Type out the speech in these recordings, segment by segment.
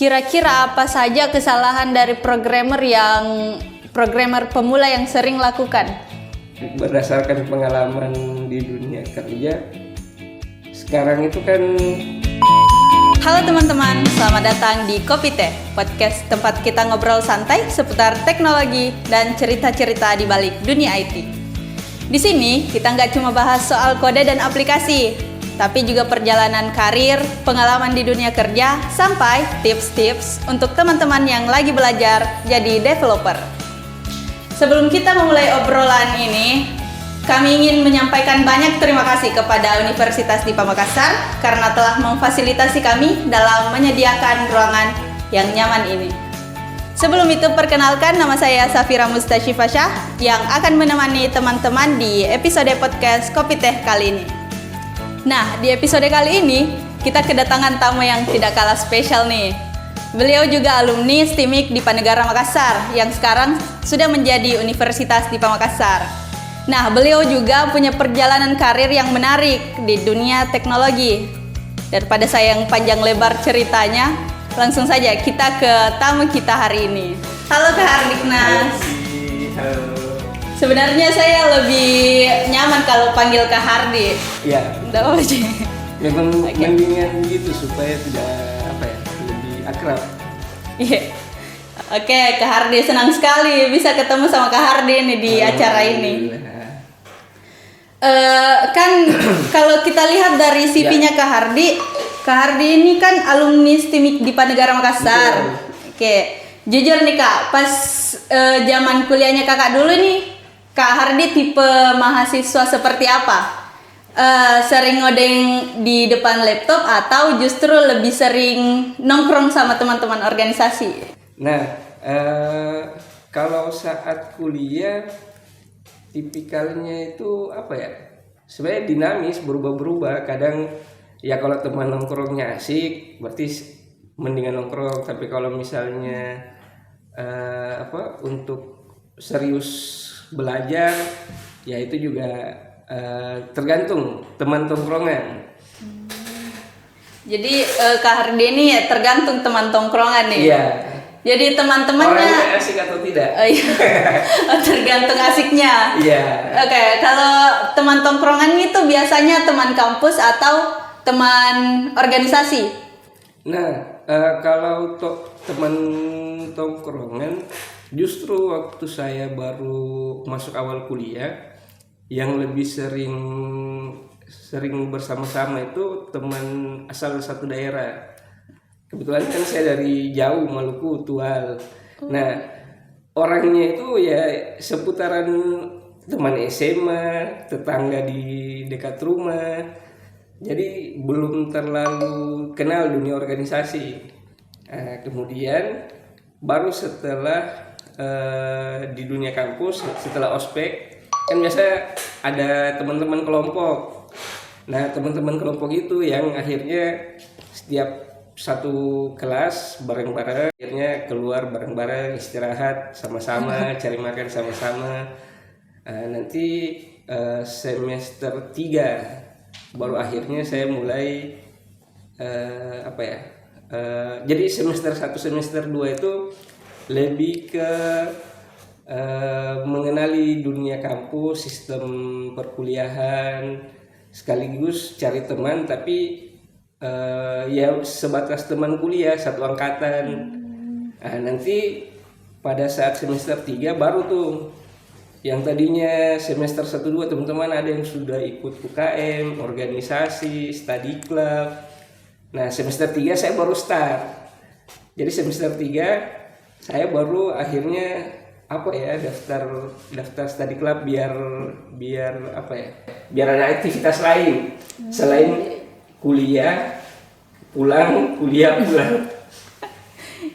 Kira-kira apa saja kesalahan dari programmer pemula yang sering lakukan? Berdasarkan pengalaman di dunia kerja sekarang itu kan. Halo teman-teman, selamat datang di Kopi Teh, podcast tempat kita ngobrol santai seputar teknologi dan cerita-cerita di balik dunia IT. Di sini kita nggak cuma bahas soal kode dan aplikasi, tapi juga perjalanan karir, pengalaman di dunia kerja, sampai tips-tips untuk teman-teman yang lagi belajar jadi developer. Sebelum kita memulai obrolan ini, kami ingin menyampaikan banyak terima kasih kepada Universitas Dipa Makassar karena telah memfasilitasi kami dalam menyediakan ruangan yang nyaman ini. Sebelum itu, perkenalkan, nama saya Safira Mustashifa Shah yang akan menemani teman-teman di episode podcast Kopi Teh kali ini. Nah, di episode kali ini kita kedatangan tamu yang tidak kalah spesial nih. Beliau juga alumni STIMIK Dipa Negara Makassar yang sekarang sudah menjadi Universitas Dipa Makassar. Nah, beliau juga punya perjalanan karir yang menarik di dunia teknologi. Daripada saya yang panjang lebar ceritanya, langsung saja kita ke tamu kita hari ini. Halo Kak Hardiknas. Halo. Sebenarnya saya lebih nyaman kalau panggil Kak Hardi. Ya. Udah aja. Memang mendingan gitu supaya tidak lebih akrab. Iya. Oke, Kak Hardi, senang sekali bisa ketemu sama Kak Hardi nih di acara ini. Kan kalau kita lihat dari CV-nya Kak Hardi ini kan alumni STIMIK Dipa Negara Makassar. Oke, jujur nih Kak, pas zaman kuliahnya Kakak dulu nih, Kak Hardi tipe mahasiswa seperti apa? Sering ngodeng di depan laptop atau justru lebih sering nongkrong sama teman-teman organisasi? Nah, kalau saat kuliah tipikalnya itu sebenarnya dinamis, berubah-berubah. Kadang ya kalau teman nongkrongnya asik, berarti mendingan nongkrong. Tapi kalau misalnya untuk serius belajar, ya itu juga tergantung teman tongkrongan. Jadi Kak Hardi ini ya tergantung teman tongkrongan nih. Iya. Jadi teman-temannya orangnya asik atau tidak? Tergantung asiknya. Iya. Oke, kalau teman tongkrongan itu biasanya teman kampus atau teman organisasi? Nah, kalau teman tongkrongan, justru waktu saya baru masuk awal kuliah, yang lebih sering bersama-sama itu teman asal satu daerah. Kebetulan kan saya dari jauh, Maluku, Tual. Nah, orangnya itu ya seputaran teman SMA, tetangga di dekat rumah. Jadi belum terlalu kenal dunia organisasi. Nah, kemudian baru setelah di dunia kampus, setelah ospek, kan biasa ada teman-teman kelompok. Nah, teman-teman kelompok itu yang akhirnya setiap satu kelas bareng-bareng, akhirnya keluar bareng-bareng, istirahat sama-sama, cari makan sama-sama. Nanti semester 3 baru akhirnya saya mulai jadi semester 1 semester 2 itu lebih ke mengenali dunia kampus, sistem perkuliahan, sekaligus cari teman, tapi ya sebatas teman kuliah satu angkatan. Nah, nanti pada saat semester 3 baru tuh yang tadinya semester 1-2 teman-teman ada yang sudah ikut UKM, organisasi, study club. Nah, semester 3 saya baru start. Jadi semester 3 saya baru akhirnya daftar study club biar ada aktivitas lain selain kuliah pulang.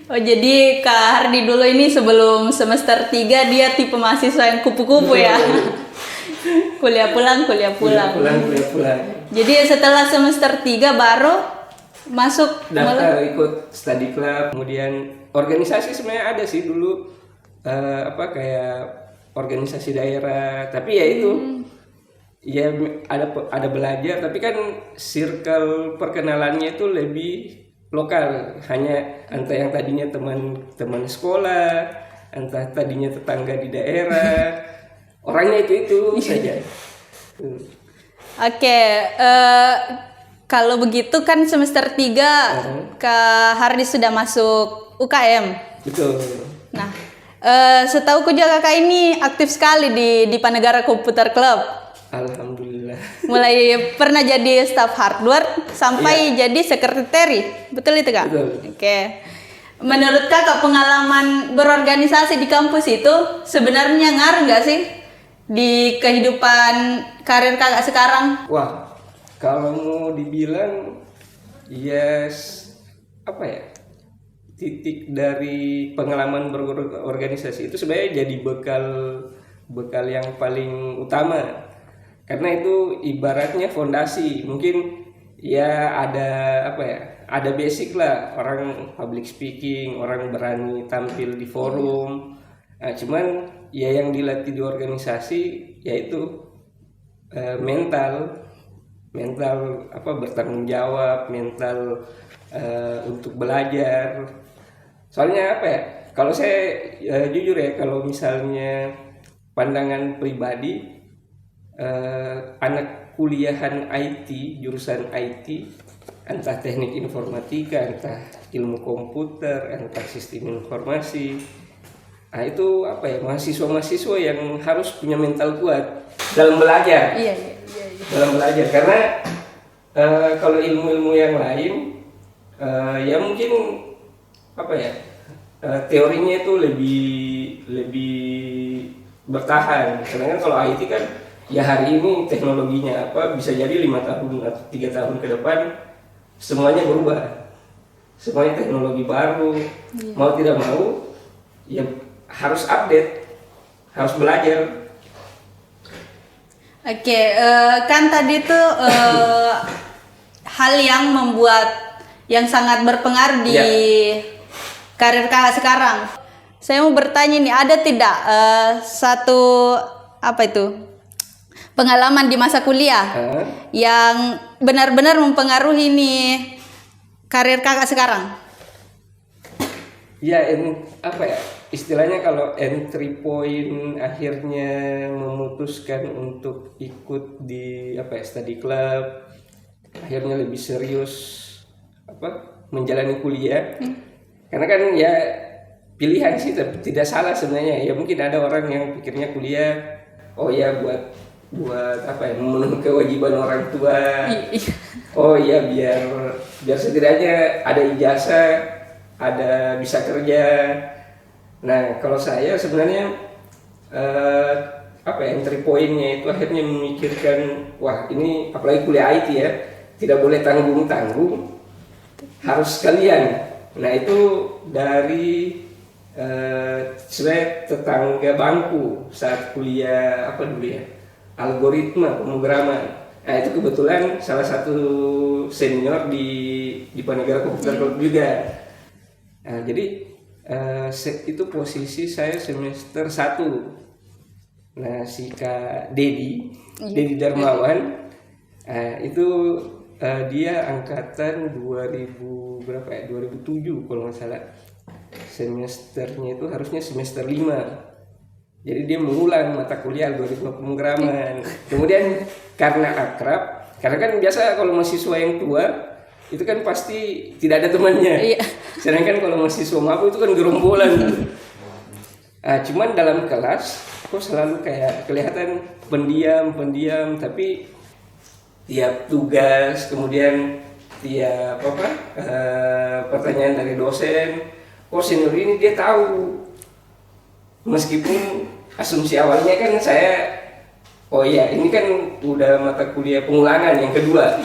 Oh, jadi Kak Hardi dulu ini sebelum semester 3 dia tipe mahasiswa yang kupu-kupu ya. Kuliah pulang. Jadi setelah semester 3 baru masuk daftar ikut study club. Kemudian organisasi sebenarnya ada sih dulu kayak organisasi daerah, tapi ya itu ya ada belajar, tapi kan circle perkenalannya itu lebih lokal, hanya entah yang tadinya teman sekolah, entah tadinya tetangga di daerah, orangnya itu saja. Oke, kalau begitu kan semester 3 Kak Hardi sudah masuk UKM. Betul. Nah, setahuku juga kakak ini aktif sekali di Panegara Komputer Club. Alhamdulillah. Mulai pernah jadi staff hardware sampai jadi sekretari. Betul itu Kak? Betul. Oke. Menurut kakak pengalaman berorganisasi di kampus itu sebenarnya ngaruh nggak sih di kehidupan karir kakak sekarang? Wah, kalau mau dibilang yes, apa ya, titik dari pengalaman berorganisasi itu sebenarnya jadi bekal yang paling utama, karena itu ibaratnya fondasi. Mungkin ya ada basic lah, orang public speaking, orang berani tampil di forum. Nah, cuman ya yang dilatih di organisasi yaitu mental bertanggung jawab, mental untuk belajar. Soalnya kalau saya jujur ya, kalau misalnya pandangan pribadi, anak kuliahan IT, jurusan IT, entah teknik informatika, entah ilmu komputer, entah sistem informasi, nah itu mahasiswa-mahasiswa yang harus punya mental kuat dalam belajar. Iya. Dalam belajar, karena kalau ilmu-ilmu yang lain ya mungkin teorinya itu lebih bertahan. Sedangkan kalau IT kan ya hari ini teknologinya bisa jadi 5 tahun atau 3 tahun ke depan semuanya berubah, semuanya teknologi baru. Mau tidak mau ya harus update, harus belajar. Oke, kan tadi tuh hal yang sangat berpengaruh di karir kakak sekarang. Saya mau bertanya nih, ada tidak satu pengalaman di masa kuliah yang benar-benar mempengaruhi nih karir kakak sekarang? Ya, istilahnya kalau entry point akhirnya memutuskan untuk ikut di study club, akhirnya lebih serius menjalani kuliah. Karena kan ya pilihan sih tidak salah sebenarnya. Ya mungkin ada orang yang pikirnya kuliah buat memenuhi kewajiban orang tua. Oh iya, biar setidaknya ada ijazah, ada bisa kerja. Nah, kalau saya sebenarnya entry point-nya itu akhirnya memikirkan, wah ini apalagi kuliah IT ya, tidak boleh tanggung-tanggung, harus sekalian. Nah, itu dari sebagai tetangga bangku saat kuliah algoritma pemrograman. Nah, itu kebetulan salah satu senior di Panegara Komputer Club juga. Nah, jadi itu posisi saya semester 1. Nah, si Kak Dedi Darmawan, itu dia angkatan 2007 kalau nggak salah. Semesternya itu harusnya semester 5. Jadi dia mengulang mata kuliah algoritma pemrograman. Kemudian karena akrab, karena kan biasa kalau mahasiswa yang tua itu kan pasti tidak ada temannya. Iya. Sedangkan kalau mahasiswa maba itu kan gerombolan. Cuman dalam kelas kok selalu kayak kelihatan pendiam, tapi tiap tugas, kemudian tiap pertanyaan dari dosen, senior ini dia tahu. Meskipun asumsi awalnya kan saya, ini kan udah mata kuliah pengulangan yang kedua.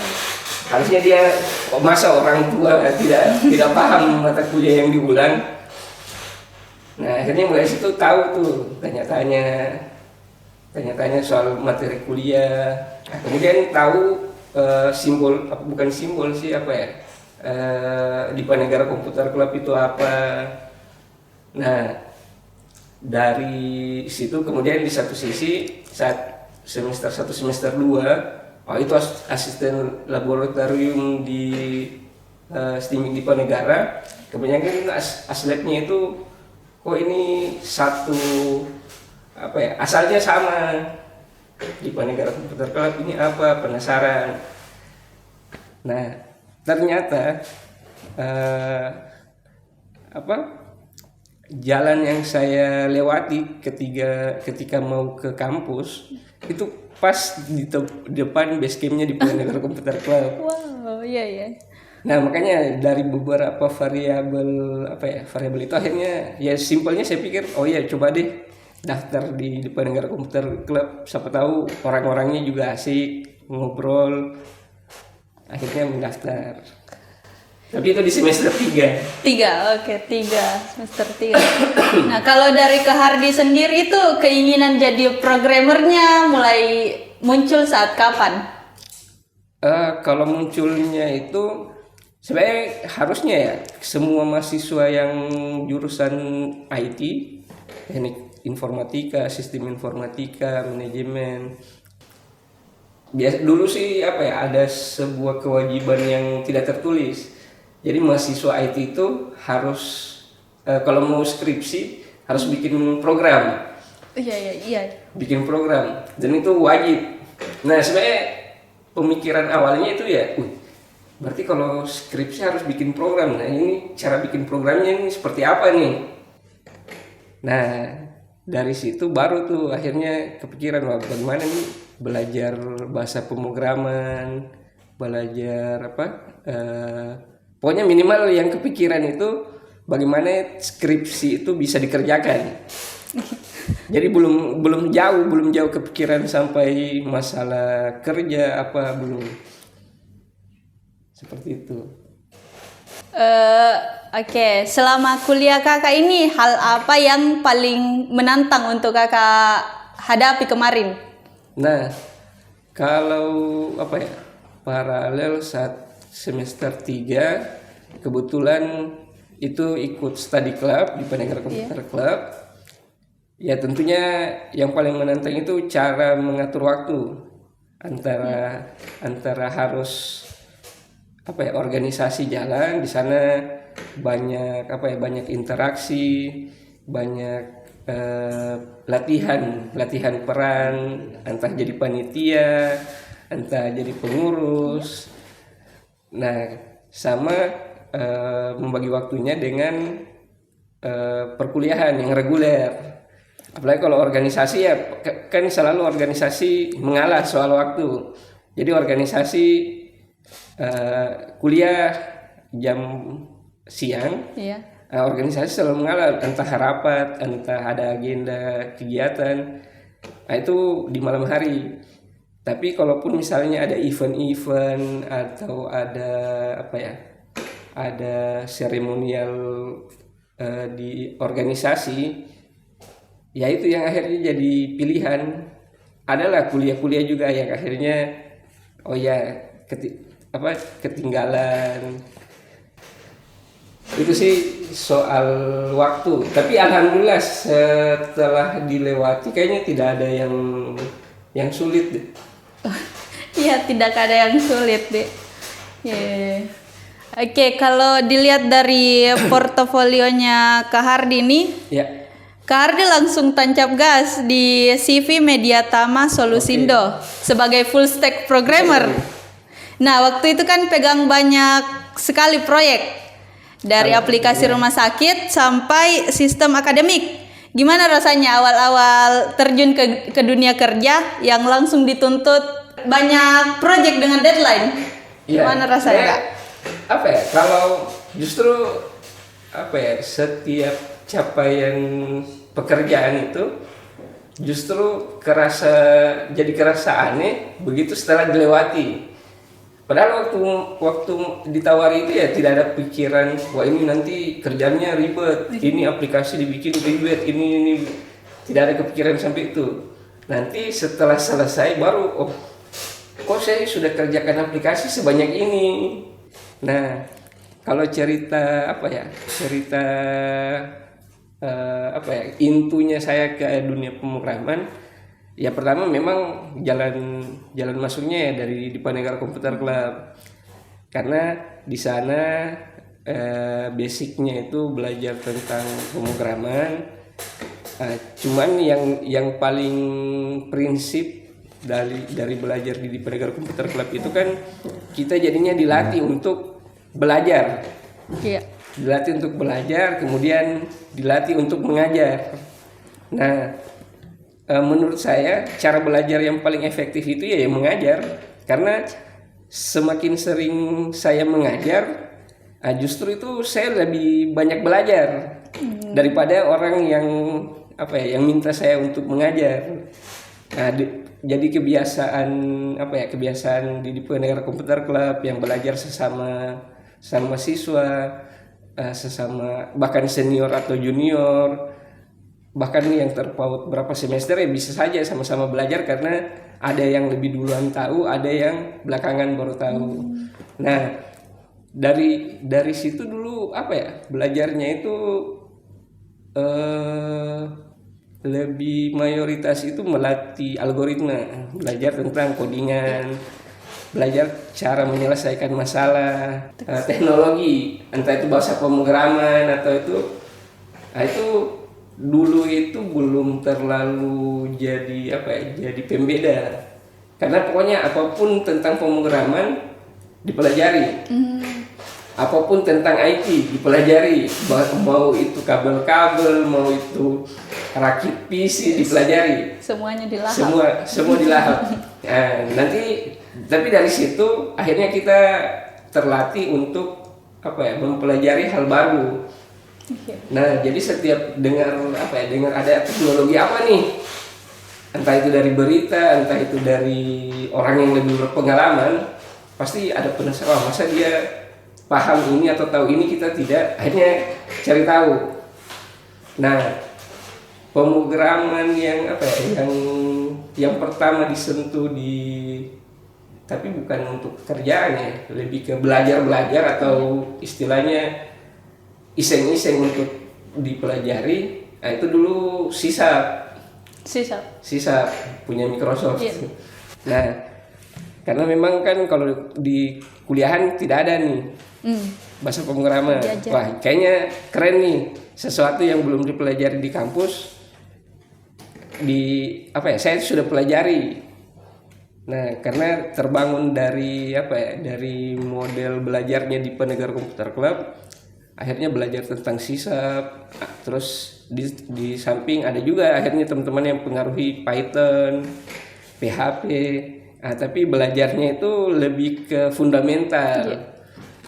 Harusnya dia, masa orang tua tidak paham mata kuliah yang diulang. Nah, akhirnya mulai situ tahu tuh tanya-tanya soal materi kuliah. Nah, kemudian tahu di Panegara Komputer Club itu apa. Nah, dari situ kemudian di satu sisi saat semester 1 semester 2, itu asisten laboratorium di STIMIK Dipa Negara, kebanyakan asletnya itu kok ini satu asalnya sama. Dipa Negara Komputer Club ini apa, penasaran. Nah ternyata jalan yang saya lewati ketika mau ke kampus itu pas di depan base campnya Dipa Negara Komputer Club. Wow, iya. Nah makanya dari beberapa variabel variabel itu akhirnya ya simpelnya saya pikir coba deh daftar di Dipa Negara Komputer Club, siapa tahu orang-orangnya juga asik ngobrol. Akhirnya mendaftar. Tapi itu di semester 3. 3 semester 3. Nah, kalau dari Kak Hardy sendiri itu keinginan jadi programmernya mulai muncul saat kapan? Kalau munculnya itu sebenarnya harusnya ya semua mahasiswa yang jurusan IT, teknik informatika, sistem informatika, manajemen. Dulu sih ada sebuah kewajiban yang tidak tertulis. Jadi mahasiswa IT itu harus kalau mau skripsi harus bikin program. Iya. Bikin program dan itu wajib. Nah sebenarnya pemikiran awalnya itu berarti kalau skripsi harus bikin program. Nah ini cara bikin programnya ini seperti apa nih? Nah dari situ baru tuh akhirnya kepikiran bagaimana nih belajar bahasa pemrograman, belajar pokoknya minimal yang kepikiran itu bagaimana skripsi itu bisa dikerjakan. Jadi belum jauh kepikiran sampai masalah kerja belum. Seperti itu. Oke. Selama kuliah kakak ini hal apa yang paling menantang untuk kakak hadapi kemarin? Nah, kalau paralel saat semester 3 kebetulan itu ikut study club di Dipa Negara Komputer Club. Ya tentunya yang paling menantang itu cara mengatur waktu antara harus organisasi jalan di sana, banyak banyak interaksi, banyak latihan peran, entah jadi panitia, entah jadi pengurus. Nah sama membagi waktunya dengan perkuliahan yang reguler. Apalagi kalau organisasi kan selalu organisasi mengalah soal waktu. Jadi organisasi kuliah jam siang, organisasi selalu mengalah, entah rapat, entah ada agenda kegiatan, itu di malam hari. Tapi kalaupun misalnya ada event-event atau ada ada seremonial di organisasi, ya itu yang akhirnya jadi pilihan. Adalah kuliah-kuliah juga yang akhirnya ketinggalan. Itu sih soal waktu. Tapi alhamdulillah setelah dilewati kayaknya tidak ada yang sulit deh. Iya, tidak ada yang sulit deh. Oke, kalau dilihat dari portofolionya Kak Hardy nih, Kak Hardy langsung tancap gas di CV Mediatama Solusindo sebagai full stack programmer. Nah, waktu itu kan pegang banyak sekali proyek, dari aplikasi rumah sakit sampai sistem akademik. Gimana rasanya awal-awal terjun ke dunia kerja yang langsung dituntut banyak proyek dengan deadline? Gimana rasanya? Kalau justru setiap capaian pekerjaan itu justru jadi kerasa aneh begitu setelah dilewati. Padahal waktu ditawari itu tidak ada pikiran wah ini nanti kerjanya ribet, ini aplikasi dibikin ribet, ini tidak ada kepikiran sampai itu. Nanti setelah selesai baru kok saya sudah kerjakan aplikasi sebanyak ini. Nah, kalau cerita intunya saya ke dunia pemrograman, ya pertama memang jalan masuknya ya dari Dipa Negara Komputer Club. Karena di sana basicnya itu belajar tentang pemrograman. Cuman yang paling prinsip dari belajar di Pendengar Komputer Club itu kan kita jadinya dilatih untuk belajar. Iya. Dilatih untuk belajar, kemudian dilatih untuk mengajar. Nah, menurut saya cara belajar yang paling efektif itu ya yang mengajar, karena semakin sering saya mengajar, justru itu saya lebih banyak belajar daripada orang yang yang minta saya untuk mengajar. Nah, jadi kebiasaan di Pendengar Komputer Club yang belajar sesama siswa, sesama bahkan senior atau junior, bahkan yang terpaut berapa semester ya bisa saja sama-sama belajar, karena ada yang lebih duluan tahu, ada yang belakangan baru tahu. Nah, dari situ dulu belajarnya itu lebih mayoritas itu melatih algoritma, belajar tentang codingan, belajar cara menyelesaikan masalah, teknologi, entah itu bahasa pemrograman atau itu. Nah, itu dulu itu belum terlalu jadi jadi pembeda, karena pokoknya apapun tentang pemrograman dipelajari, apapun tentang IT dipelajari, mau itu kabel-kabel, mau itu rakit PC dipelajari, Semuanya dilahap. semua dilahap. Nah, nanti tapi dari situ akhirnya kita terlatih untuk mempelajari hal baru. Nah, jadi setiap dengar ada teknologi apa nih, entah itu dari berita, entah itu dari orang yang lebih berpengalaman, pasti ada penasaran, masa dia paham ini atau tahu ini, kita tidak, akhirnya cari tahu. Nah, pemrograman yang pertama disentuh tapi bukan untuk kerjaan ya, lebih ke belajar atau istilahnya iseng-iseng untuk dipelajari. Nah, itu dulu sisap punya Microsoft. Nah, karena memang kan kalau di kuliahan tidak ada nih bahasa pemrograman. Wah, kayaknya keren nih, sesuatu yang belum dipelajari di kampus, saya sudah pelajari. Nah, karena terbangun dari dari model belajarnya di Pendengar Komputer Club, akhirnya belajar tentang sisap. Terus di samping ada juga akhirnya teman-teman yang pengaruhi Python, PHP. Nah, tapi belajarnya itu lebih ke fundamental.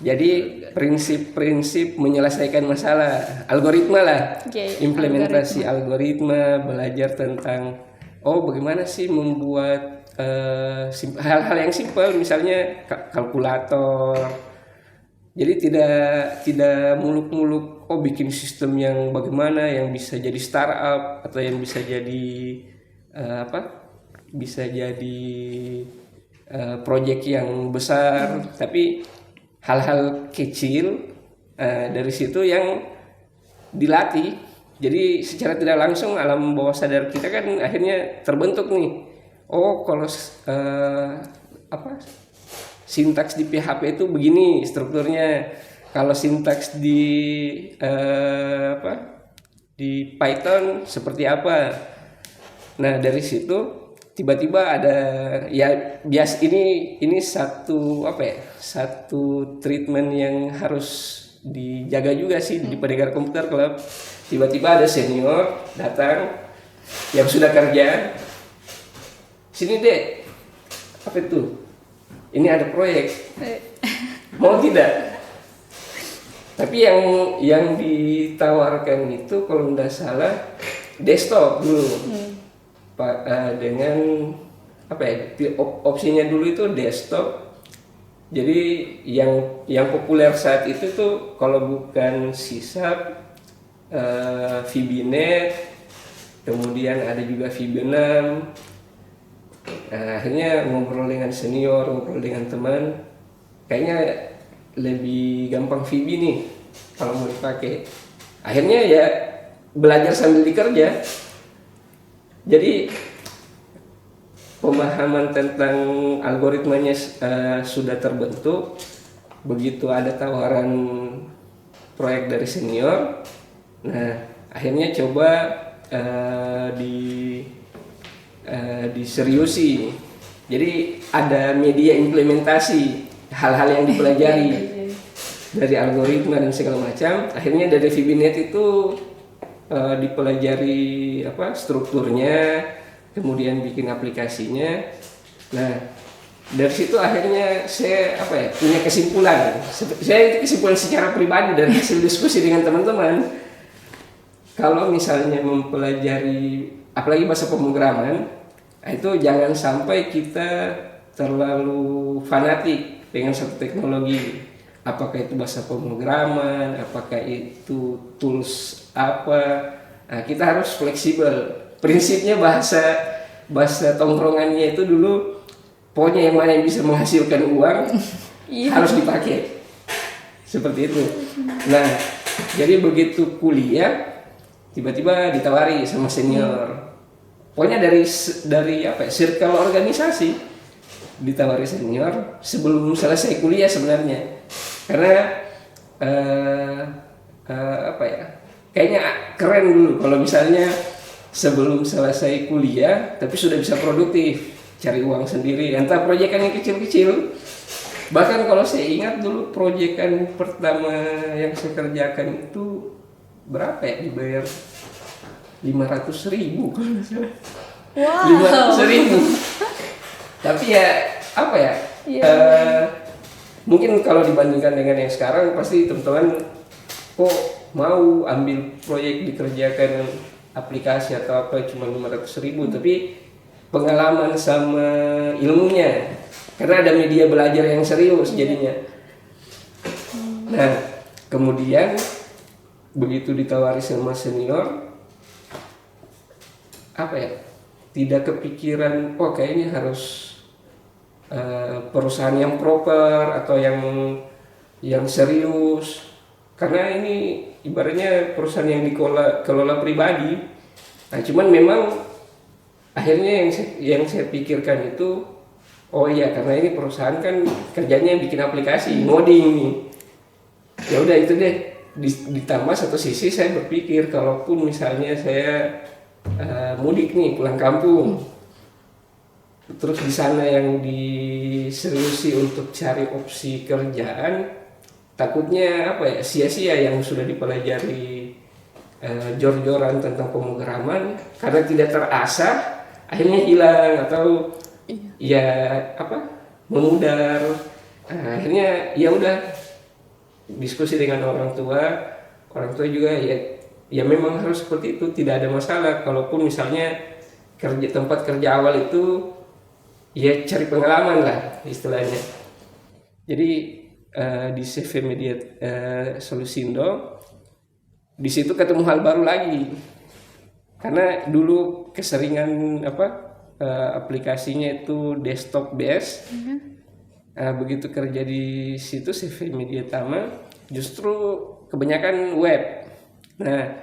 Jadi prinsip-prinsip menyelesaikan masalah, algoritma lah, implementasi algoritma, belajar tentang bagaimana sih membuat hal-hal yang simpel, misalnya kalkulator. Jadi tidak muluk-muluk bikin sistem yang bagaimana yang bisa jadi startup atau yang bisa jadi bisa jadi proyek yang besar, tapi hal-hal kecil dari situ yang dilatih. Jadi secara tidak langsung alam bawah sadar kita kan akhirnya terbentuk nih. Kalau sintaks di PHP itu begini strukturnya. Kalau sintaks di Python seperti apa. Nah, dari situ tiba-tiba ada ini satu treatment yang harus dijaga juga sih di Pendengar Komputer Club. Tiba-tiba ada senior datang yang sudah kerja. Sini dek, apa itu? Ini ada proyek, mau tidak? Tapi yang ditawarkan itu kalau tidak salah desktop dulu, dengan opsinya dulu itu desktop. Jadi yang populer saat itu tuh kalau bukan sisap, VB.NET, kemudian ada juga VB6. Nah, akhirnya ngobrol dengan senior, ngobrol dengan teman, kayaknya lebih gampang VB nih kalau mau dipakai. Akhirnya ya belajar sambil dikerja. Jadi pemahaman tentang algoritmanya sudah terbentuk, begitu ada tawaran proyek dari senior, nah akhirnya coba diseriusi. Jadi ada media implementasi hal-hal yang dipelajari dari algoritma dan segala macam. Akhirnya dari VBNet itu dipelajari strukturnya, kemudian bikin aplikasinya. Nah dari situ akhirnya saya punya kesimpulan. Saya itu kesimpulan secara pribadi dari hasil diskusi dengan teman-teman. Kalau misalnya mempelajari apalagi bahasa pemrograman, itu jangan sampai kita terlalu fanatik dengan satu teknologi. Apakah itu bahasa pemrograman, apakah itu tools apa. Nah, kita harus fleksibel. Prinsipnya bahasa tongkrongannya itu dulu, pokoknya yang mana yang bisa menghasilkan uang harus dipakai. Seperti itu. Nah, jadi begitu kuliah tiba-tiba ditawari sama senior. Pokoknya dari circle organisasi ditawari senior sebelum selesai kuliah sebenarnya. Karena kayaknya keren dulu kalau misalnya sebelum selesai kuliah tapi sudah bisa produktif, cari uang sendiri, entah proyekan yang kecil-kecil. Bahkan kalau saya ingat dulu proyekan pertama yang saya kerjakan itu berapa ya, dibayar 500.000 kalau nggak salah. Wow. 500.000. Tapi mungkin kalau dibandingkan dengan yang sekarang pasti teman-teman kok mau ambil proyek dikerjakan aplikasi atau apa cuma 500.000, tapi pengalaman sama ilmunya, karena ada media belajar yang serius jadinya. Nah kemudian begitu ditawari sama senior, tidak kepikiran kayaknya harus perusahaan yang proper atau yang serius, karena ini ibaratnya perusahaan yang dikelola pribadi. Nah cuman memang akhirnya yang saya pikirkan itu, karena ini perusahaan kan kerjanya bikin aplikasi, ngoding nih. Ya udah itu deh. Ditambah satu sisi saya berpikir, kalaupun misalnya saya mudik nih pulang kampung, terus di sana yang diseriusi untuk cari opsi kerjaan, takutnya sia-sia yang sudah dipelajari jor-joran tentang pemrograman, karena tidak terasah akhirnya hilang atau memudar. Akhirnya ya udah diskusi dengan orang tua juga ya memang harus seperti itu, tidak ada masalah. Kalaupun misalnya tempat kerja awal itu ya cari pengalaman lah istilahnya. Jadi di CV Media Solusindo di situ ketemu hal baru lagi, karena dulu keseringan aplikasinya itu desktop based. Begitu kerja di situ CV Media Tama justru kebanyakan web. Nah,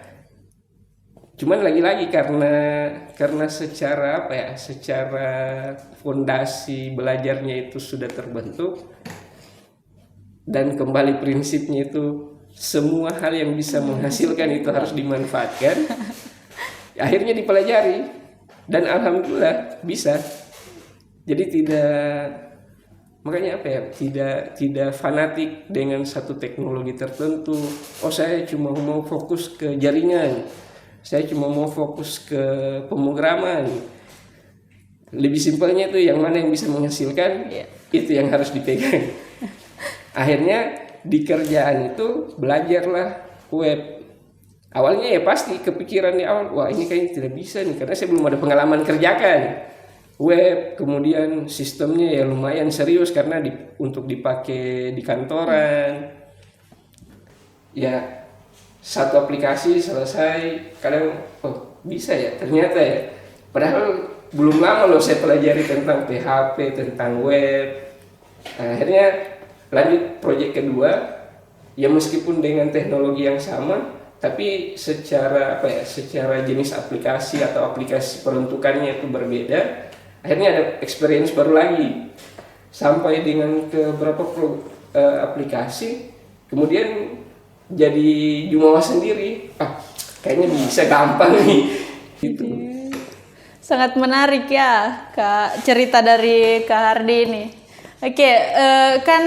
cuman lagi-lagi karena secara secara fondasi belajarnya itu sudah terbentuk, dan kembali prinsipnya itu semua hal yang bisa menghasilkan itu harus dimanfaatkan. Akhirnya dipelajari dan alhamdulillah bisa. Jadi tidak fanatik dengan satu teknologi tertentu. Saya cuma mau fokus ke jaringan, saya cuma mau fokus ke pemrograman. Lebih simpelnya itu yang mana yang bisa menghasilkan, itu yang harus dipegang. Akhirnya di kerjaan itu belajarlah web. Awalnya ya pasti kepikiran di awal, wah ini kayaknya tidak bisa nih, karena saya belum ada pengalaman kerjakan web. Kemudian sistemnya ya lumayan serius karena untuk dipakai di kantoran. Ya satu aplikasi selesai, kadang bisa ya ternyata ya. Padahal belum lama loh saya pelajari tentang PHP, tentang web. Akhirnya lanjut proyek kedua, ya meskipun dengan teknologi yang sama, tapi secara secara jenis aplikasi atau aplikasi peruntukannya itu berbeda. Akhirnya ada experience baru lagi, sampai dengan ke berapa aplikasi, kemudian jadi jumawa sendiri. Kayaknya bisa gampang nih gitu. Sangat menarik ya Kak, cerita dari Kak Hardi ini. Oke, kan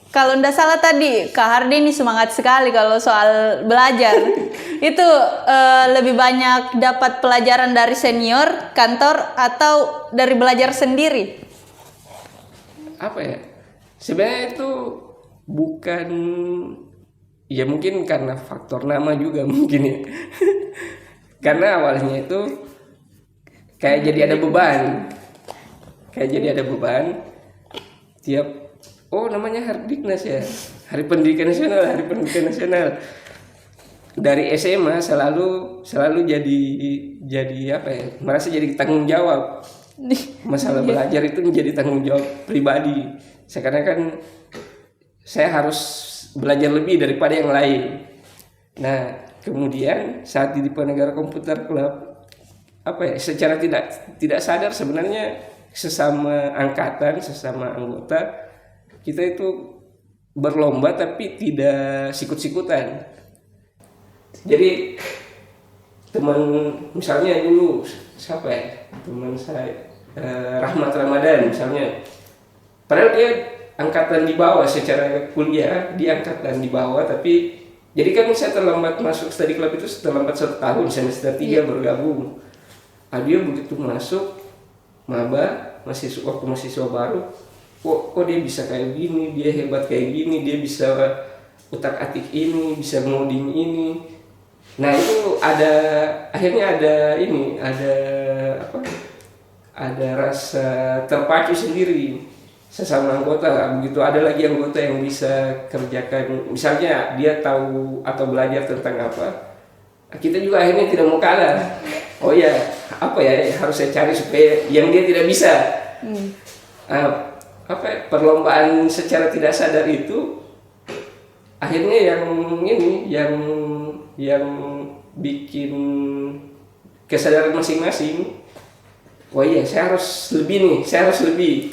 kalau ndak salah tadi Kak Hardi ini semangat sekali kalau soal belajar. Itu lebih banyak dapat pelajaran dari senior, kantor, atau dari belajar sendiri? Apa ya? Sebenarnya itu bukan, ya mungkin karena faktor nama juga mungkin ya. Karena awalnya itu kayak jadi ada beban. Tiap namanya Hardiknas ya. Hari Pendidikan Nasional. Dari SMA selalu jadi apa ya? Merasa jadi tanggung jawab. Masalah belajar itu menjadi tanggung jawab pribadi. Seakan-akan saya harus belajar lebih daripada yang lain. Nah, kemudian saat di Penegara Komputer Club, secara tidak sadar sebenarnya sesama angkatan, sesama anggota kita itu berlomba tapi tidak sikut-sikutan. Jadi teman misalnya dulu siapa ya, teman saya Rahmat Ramadan misalnya, padahal dia angkatan di bawah secara kuliah, dia angkatan di bawah, tapi jadi kan saya terlambat masuk study club itu terlambat 1 tahun, semester 3 baru gabung. Dia begitu masuk maba, waktu mahasiswa baru, kok dia bisa kayak gini, dia hebat kayak gini, dia bisa utak-atik ini, bisa ngoding ini. Nah itu akhirnya ada rasa terpacu sendiri sesama anggota. Begitu ada lagi anggota yang bisa kerjakan, misalnya dia tahu atau belajar tentang apa, kita juga akhirnya tidak mau kalah. Harus saya cari supaya yang dia tidak bisa. Perlombaan secara tidak sadar itu akhirnya yang bikin kesadaran masing-masing. Saya harus lebih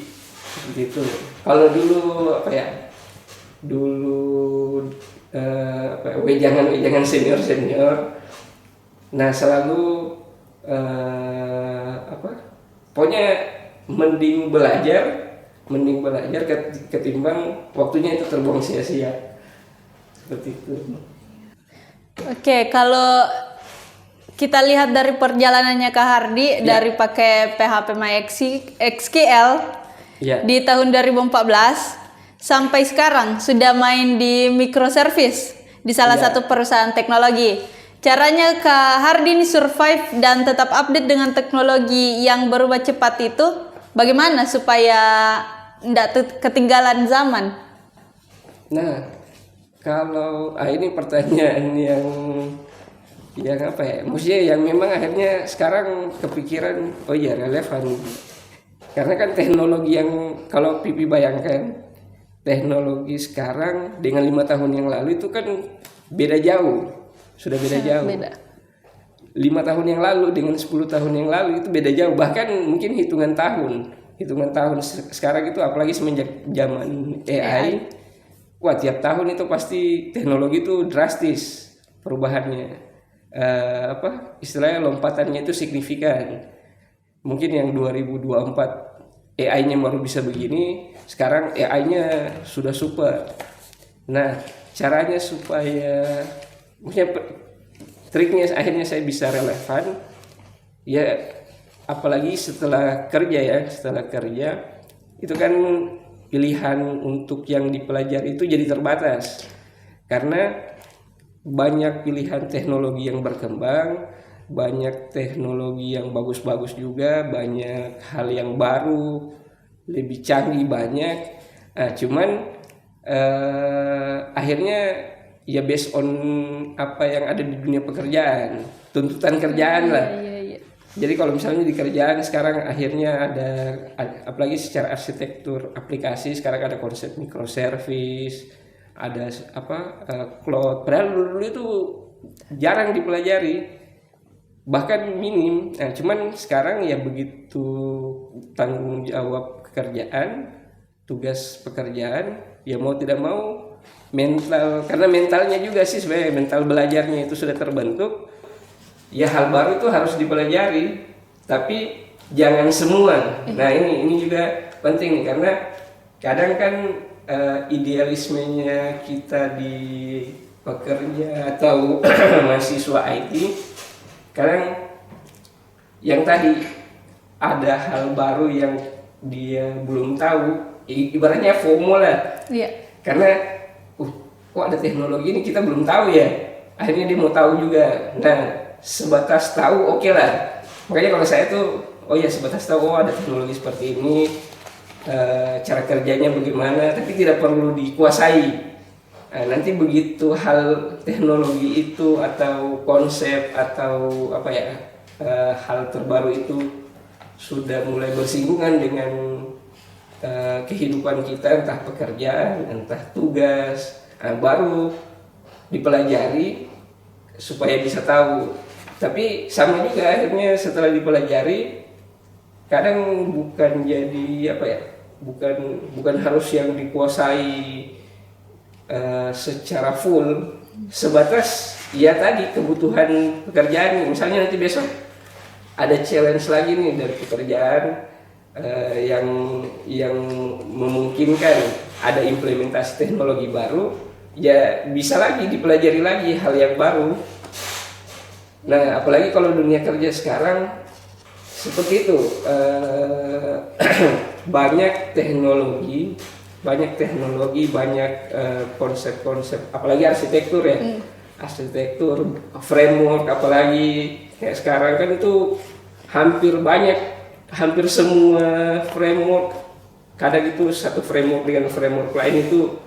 gitu. Kalau dulu wejangan senior. Nah selalu pokoknya mending belajar ketimbang waktunya itu terbuang sia-sia. Seperti itu. Oke, kalau kita lihat dari perjalanannya Kak Hardi dari pakai PHP MySQL di tahun 2014 sampai sekarang sudah main di microservice di salah satu perusahaan teknologi. Caranya Kak Hardi ini survive dan tetap update dengan teknologi yang berubah cepat itu bagaimana supaya tidak ketinggalan zaman? Nah, kalau ini pertanyaan yang maksudnya yang memang akhirnya sekarang kepikiran relevan. Karena kan teknologi yang kalau Pipi bayangkan teknologi sekarang dengan 5 tahun yang lalu itu kan beda jauh. Sudah beda jauh. 5 tahun yang lalu dengan 10 tahun yang lalu itu beda jauh, bahkan mungkin hitungan tahun sekarang itu, apalagi semenjak zaman AI. Tiap tahun itu pasti teknologi itu drastis perubahannya. Istilahnya lompatannya itu signifikan. Mungkin yang 2024 AI-nya baru bisa begini, sekarang AI-nya sudah super. Nah, caranya supaya triknya akhirnya saya bisa relevan ya, apalagi setelah kerja itu kan pilihan untuk yang dipelajari itu jadi terbatas karena banyak pilihan teknologi yang berkembang, banyak teknologi yang bagus-bagus juga, banyak hal yang baru, lebih canggih banyak. Cuman akhirnya ya based on apa yang ada di dunia pekerjaan, tuntutan kerjaan lah. Jadi kalau misalnya di kerjaan sekarang akhirnya ada apalagi secara arsitektur aplikasi sekarang ada konsep microservice, ada cloud. Padahal dulu itu jarang dipelajari, bahkan minim. Nah, cuman sekarang ya begitu tanggung jawab pekerjaan, tugas pekerjaan ya mau tidak mau mental, karena mentalnya juga sih sebenarnya mental belajarnya itu sudah terbentuk, ya hal baru itu harus dipelajari, tapi jangan semua. Nah ini juga penting nih, karena kadang kan idealismenya kita di pekerja atau mahasiswa IT, kadang yang tadi ada hal baru yang dia belum tahu, ibaratnya FOMO lah. Iya. Karena kok ada teknologi ini kita belum tahu ya, akhirnya dia mau tahu juga. Nah sebatas tahu oke lah. Makanya kalau saya tuh oh ya sebatas tahu ada teknologi seperti ini, cara kerjanya bagaimana, tapi tidak perlu dikuasai. Nanti begitu hal teknologi itu atau konsep atau apa ya, hal terbaru itu sudah mulai bersinggungan dengan kehidupan kita, entah pekerjaan, entah tugas, baru dipelajari supaya bisa tahu. Tapi sama juga akhirnya setelah dipelajari, kadang bukan jadi apa ya, bukan harus yang dikuasai secara full, sebatas ya tadi kebutuhan pekerjaan. Misalnya nanti besok ada challenge lagi nih dari pekerjaan yang memungkinkan ada implementasi teknologi baru, ya bisa lagi dipelajari lagi hal yang baru. Nah apalagi kalau dunia kerja sekarang seperti itu, banyak teknologi, banyak konsep-konsep, apalagi arsitektur ya, arsitektur, framework, apalagi kayak sekarang kan itu hampir semua framework, kadang itu satu framework dengan framework lain itu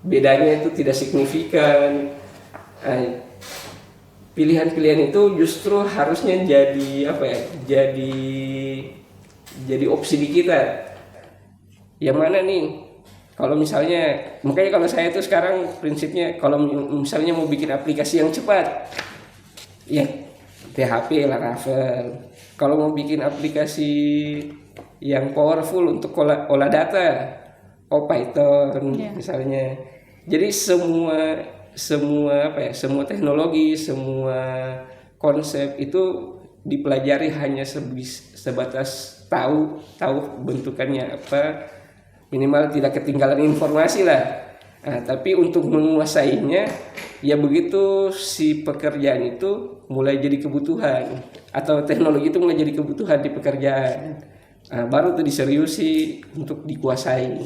bedanya itu tidak signifikan. Pilihan-pilihan itu justru harusnya jadi apa ya, jadi opsi di kita. Yang mana nih? Kalau misalnya, makanya kalau saya itu sekarang prinsipnya kalau misalnya mau bikin aplikasi yang cepat, ya PHP, Laravel. Kalau mau bikin aplikasi yang powerful untuk olah data, Python misalnya. Jadi semua apa ya, semua teknologi, semua konsep itu dipelajari hanya sebatas tahu bentukannya apa, minimal tidak ketinggalan informasi lah. Nah, tapi untuk menguasainya ya begitu si pekerjaan itu mulai jadi kebutuhan atau teknologi itu mulai jadi kebutuhan di pekerjaan, baru tuh diseriusi untuk dikuasai.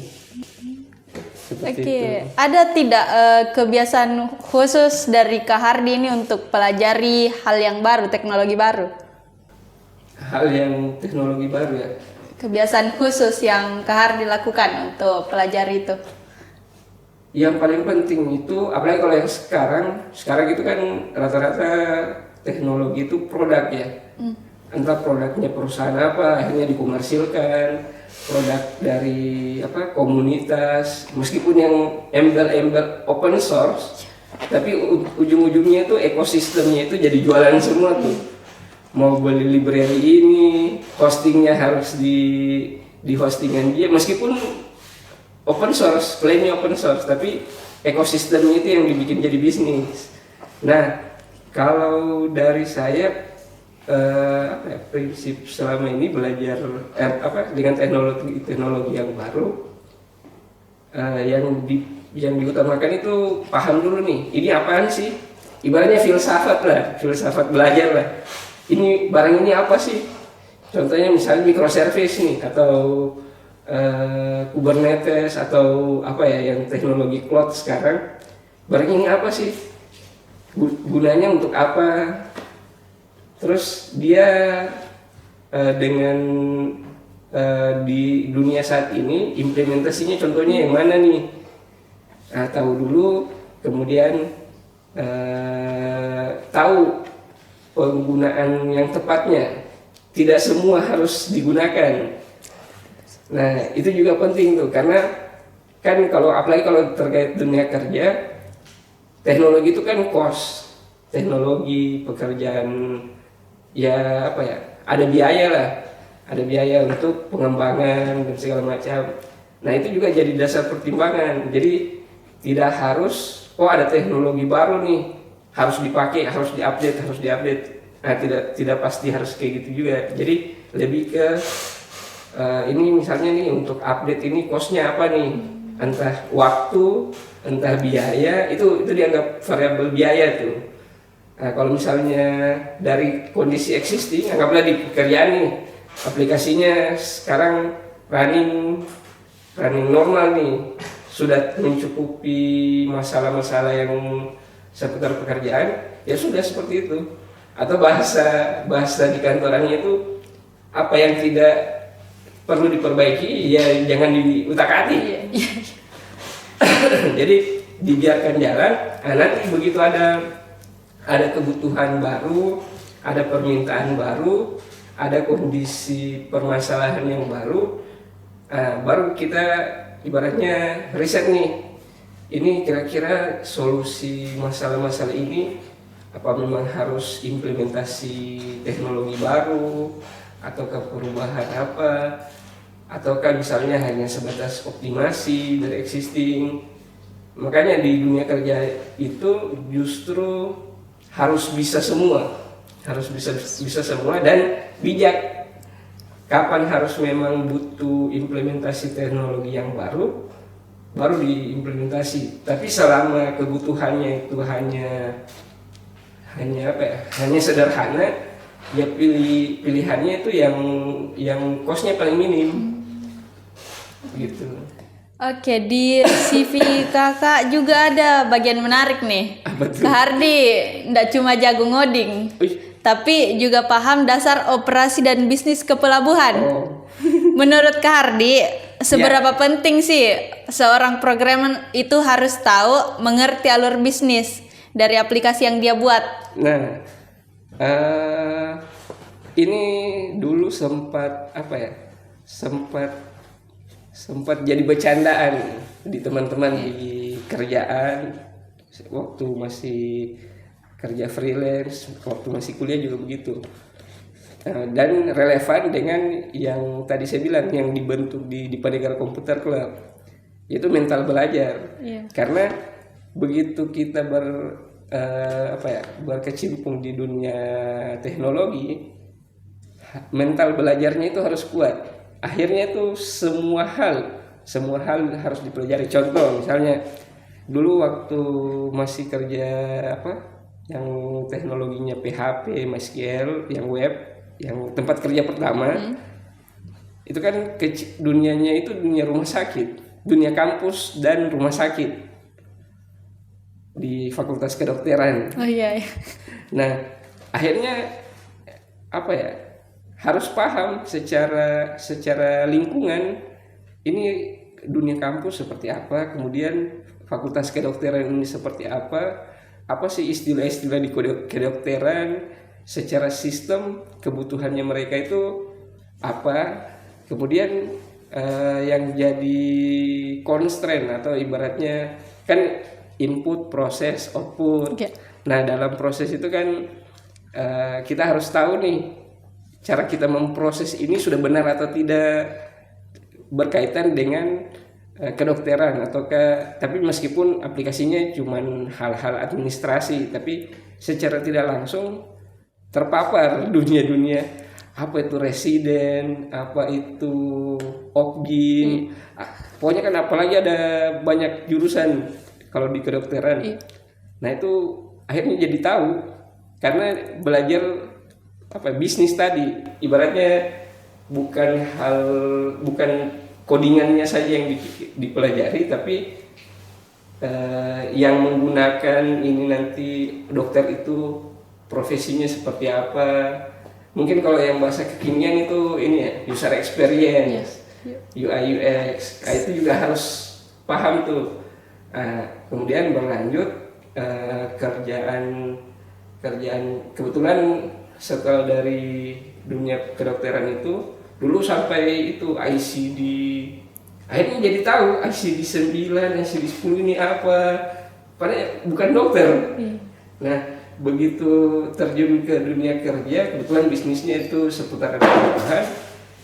Oke, ada tidak kebiasaan khusus dari Kak Hardy ini untuk pelajari hal yang baru, teknologi baru? Hal yang teknologi baru ya? Kebiasaan khusus yang Kak Hardy lakukan untuk pelajari itu? Yang paling penting itu, apalagi kalau yang sekarang itu kan rata-rata teknologi itu produk ya. Entah produknya perusahaan apa, akhirnya dikomersilkan, produk dari apa komunitas, meskipun yang embel-embel open source, tapi ujung-ujungnya itu ekosistemnya itu jadi jualan semua tuh. Mau beli library ini, hostingnya harus di hostingan dia, meskipun open source, klaimnya open source, tapi ekosistemnya itu yang dibikin jadi bisnis. Nah, kalau dari saya prinsip selama ini belajar dengan teknologi yang baru, yang diutamakan itu paham dulu nih, ini apaan sih? Ibaratnya filsafat belajar lah. Ini barang ini apa sih? Contohnya misalnya microservice nih, atau Kubernetes, atau apa ya yang teknologi cloud sekarang. Barang ini apa sih? Gunanya untuk apa? Terus dia dengan di dunia saat ini implementasinya contohnya yang mana nih? Tahu dulu, kemudian tahu penggunaan yang tepatnya. Tidak semua harus digunakan. Nah itu juga penting tuh, karena kan apalagi kalau terkait dunia kerja, teknologi itu kan cost, teknologi pekerjaan. Ya ada biaya lah, ada biaya untuk pengembangan dan segala macam. Nah itu juga jadi dasar pertimbangan. Jadi tidak harus ada teknologi baru nih harus dipakai, harus diupdate. Nah tidak pasti harus kayak gitu juga. Jadi lebih ke ini misalnya nih untuk update ini costnya apa nih? Entah waktu, entah biaya, itu dianggap variabel biaya tuh. Nah, kalau misalnya dari kondisi existing, anggaplah di pekerjaan nih, aplikasinya sekarang running normal nih, sudah mencukupi masalah-masalah yang seputar pekerjaan, ya sudah seperti itu. Atau bahasa di kantorannya itu apa yang tidak perlu diperbaiki, ya jangan diutak-atik. Jadi dibiarkan jalan. Nah, nanti begitu ada kebutuhan baru, ada permintaan baru, ada kondisi permasalahan yang baru, baru kita ibaratnya riset nih, ini kira-kira solusi masalah-masalah ini apa memang harus implementasi teknologi baru ataukah perubahan apa, ataukah misalnya hanya sebatas optimasi dari existing. Makanya di dunia kerja itu justru harus bisa semua dan bijak. Kapan harus memang butuh implementasi teknologi yang baru diimplementasi. Tapi selama kebutuhannya itu hanya sederhana, ya pilihannya itu yang costnya paling minim gitu. Oke, di CV kakak juga ada bagian menarik nih. Betul. Kak Hardi nggak cuma jago ngoding, tapi juga paham dasar operasi dan bisnis kepelabuhan. Menurut Kak Hardi, seberapa penting sih seorang programmer itu harus tahu mengerti alur bisnis dari aplikasi yang dia buat? Nah, ini dulu sempat jadi bercandaan di teman-teman di kerjaan waktu masih kerja freelance, waktu masih kuliah juga begitu. Dan relevan dengan yang tadi saya bilang yang dibentuk di Panegara Computer Club, yaitu mental belajar. Karena begitu kita berkecimpung di dunia teknologi, mental belajarnya itu harus kuat. Akhirnya itu semua hal harus dipelajari. Contoh misalnya dulu waktu masih kerja yang teknologinya PHP, MySQL, yang web, yang tempat kerja pertama, itu kan dunianya itu dunia rumah sakit, dunia kampus dan rumah sakit di Fakultas Kedokteran. Nah, akhirnya harus paham secara lingkungan ini dunia kampus seperti apa, kemudian Fakultas Kedokteran ini seperti apa sih istilah-istilah di kedokteran, secara sistem kebutuhannya mereka itu apa, kemudian yang jadi constraint atau ibaratnya kan input, proses, output. Nah dalam proses itu kan kita harus tahu nih cara kita memproses ini sudah benar atau tidak berkaitan dengan kedokteran tapi meskipun aplikasinya cuman hal-hal administrasi, tapi secara tidak langsung terpapar dunia apa itu residen, apa itu opgin, pokoknya kan apalagi ada banyak jurusan kalau di kedokteran. Nah itu akhirnya jadi tahu karena belajar bisnis tadi, ibaratnya bukan codingannya saja yang dipelajari, tapi yang menggunakan ini nanti dokter itu profesinya seperti apa. Mungkin kalau yang bahasa kekinian itu ini ya, user experience, UI UX, itu juga harus paham tuh. Kemudian berlanjut kerjaan kebetulan setelah dari dunia kedokteran itu dulu sampai itu ICD, akhirnya jadi tahu ICD 9, ICD 10 ini apa, padahal bukan dokter. Nah begitu terjun ke dunia kerja, kebetulan bisnisnya itu seputar kebutuhan,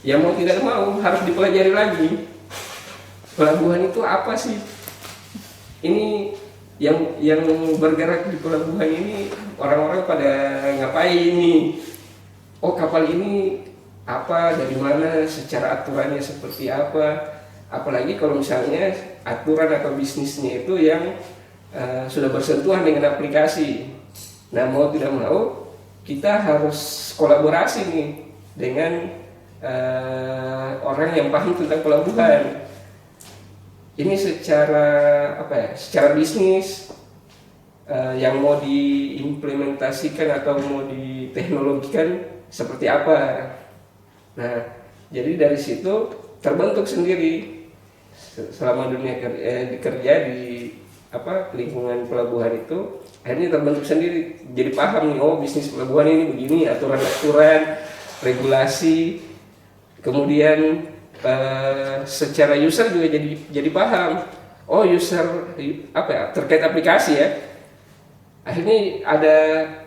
ya mau tidak mau harus dipelajari lagi pelabuhan itu apa sih? Ini yang bergerak di pelabuhan ini orang-orang pada ngapain nih? Oh, kapal ini apa, dari mana, secara aturannya seperti apa? Apalagi kalau misalnya aturan atau bisnisnya itu yang sudah bersentuhan dengan aplikasi. Nah, mau tidak mau kita harus kolaborasi nih dengan orang yang paham tentang pelabuhan. Ini secara apa ya? Secara bisnis yang mau diimplementasikan atau mau diteknologikan seperti apa. Nah, jadi dari situ terbentuk sendiri selama dunia kerja di lingkungan pelabuhan itu, akhirnya terbentuk sendiri. Jadi paham nih, oh bisnis pelabuhan ini begini, aturan-aturan, regulasi. Kemudian secara user juga jadi paham. Oh, user terkait aplikasi ya. Akhirnya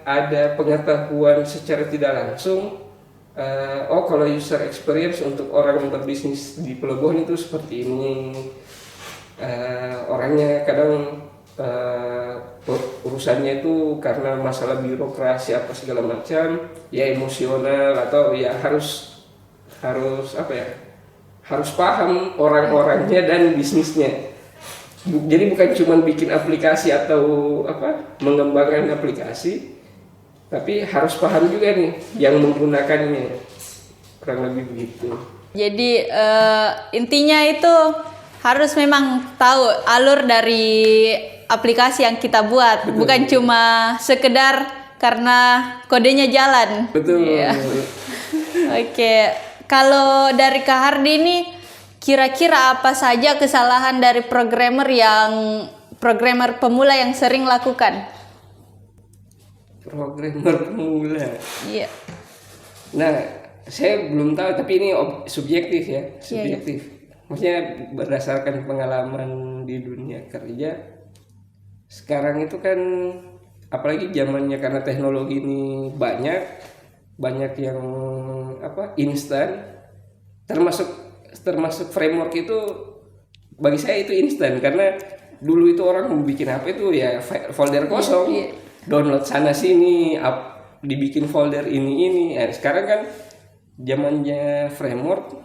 ada pengetahuan secara tidak langsung. Oh, kalau user experience untuk orang yang berbisnis di pelabuhan itu seperti ini. Orangnya kadang urusannya itu karena masalah birokrasi apa segala macam, ya emosional atau ya harus harus paham orang-orangnya dan bisnisnya. Jadi bukan cuma bikin aplikasi atau mengembangkan aplikasi, tapi harus paham juga nih yang menggunakannya, kurang lebih begitu. Jadi intinya itu harus memang tahu alur dari aplikasi yang kita buat. Betul. Bukan cuma sekedar karena kodenya jalan. Betul. Ya. Oke, kalau dari Kak Hardi ini kira-kira apa saja kesalahan dari programmer pemula yang sering lakukan? Programmer pemula. Iya. Nah, saya belum tahu, tapi ini subjektif ya, subjektif. Iya. Maksudnya berdasarkan pengalaman di dunia kerja sekarang itu kan, apalagi zamannya karena teknologi ini banyak yang instan, termasuk framework itu bagi saya itu instan, karena dulu itu orang mau bikin apa itu ya folder kosong. Iya. Download sana sini, dibikin folder ini. Sekarang kan zamannya framework,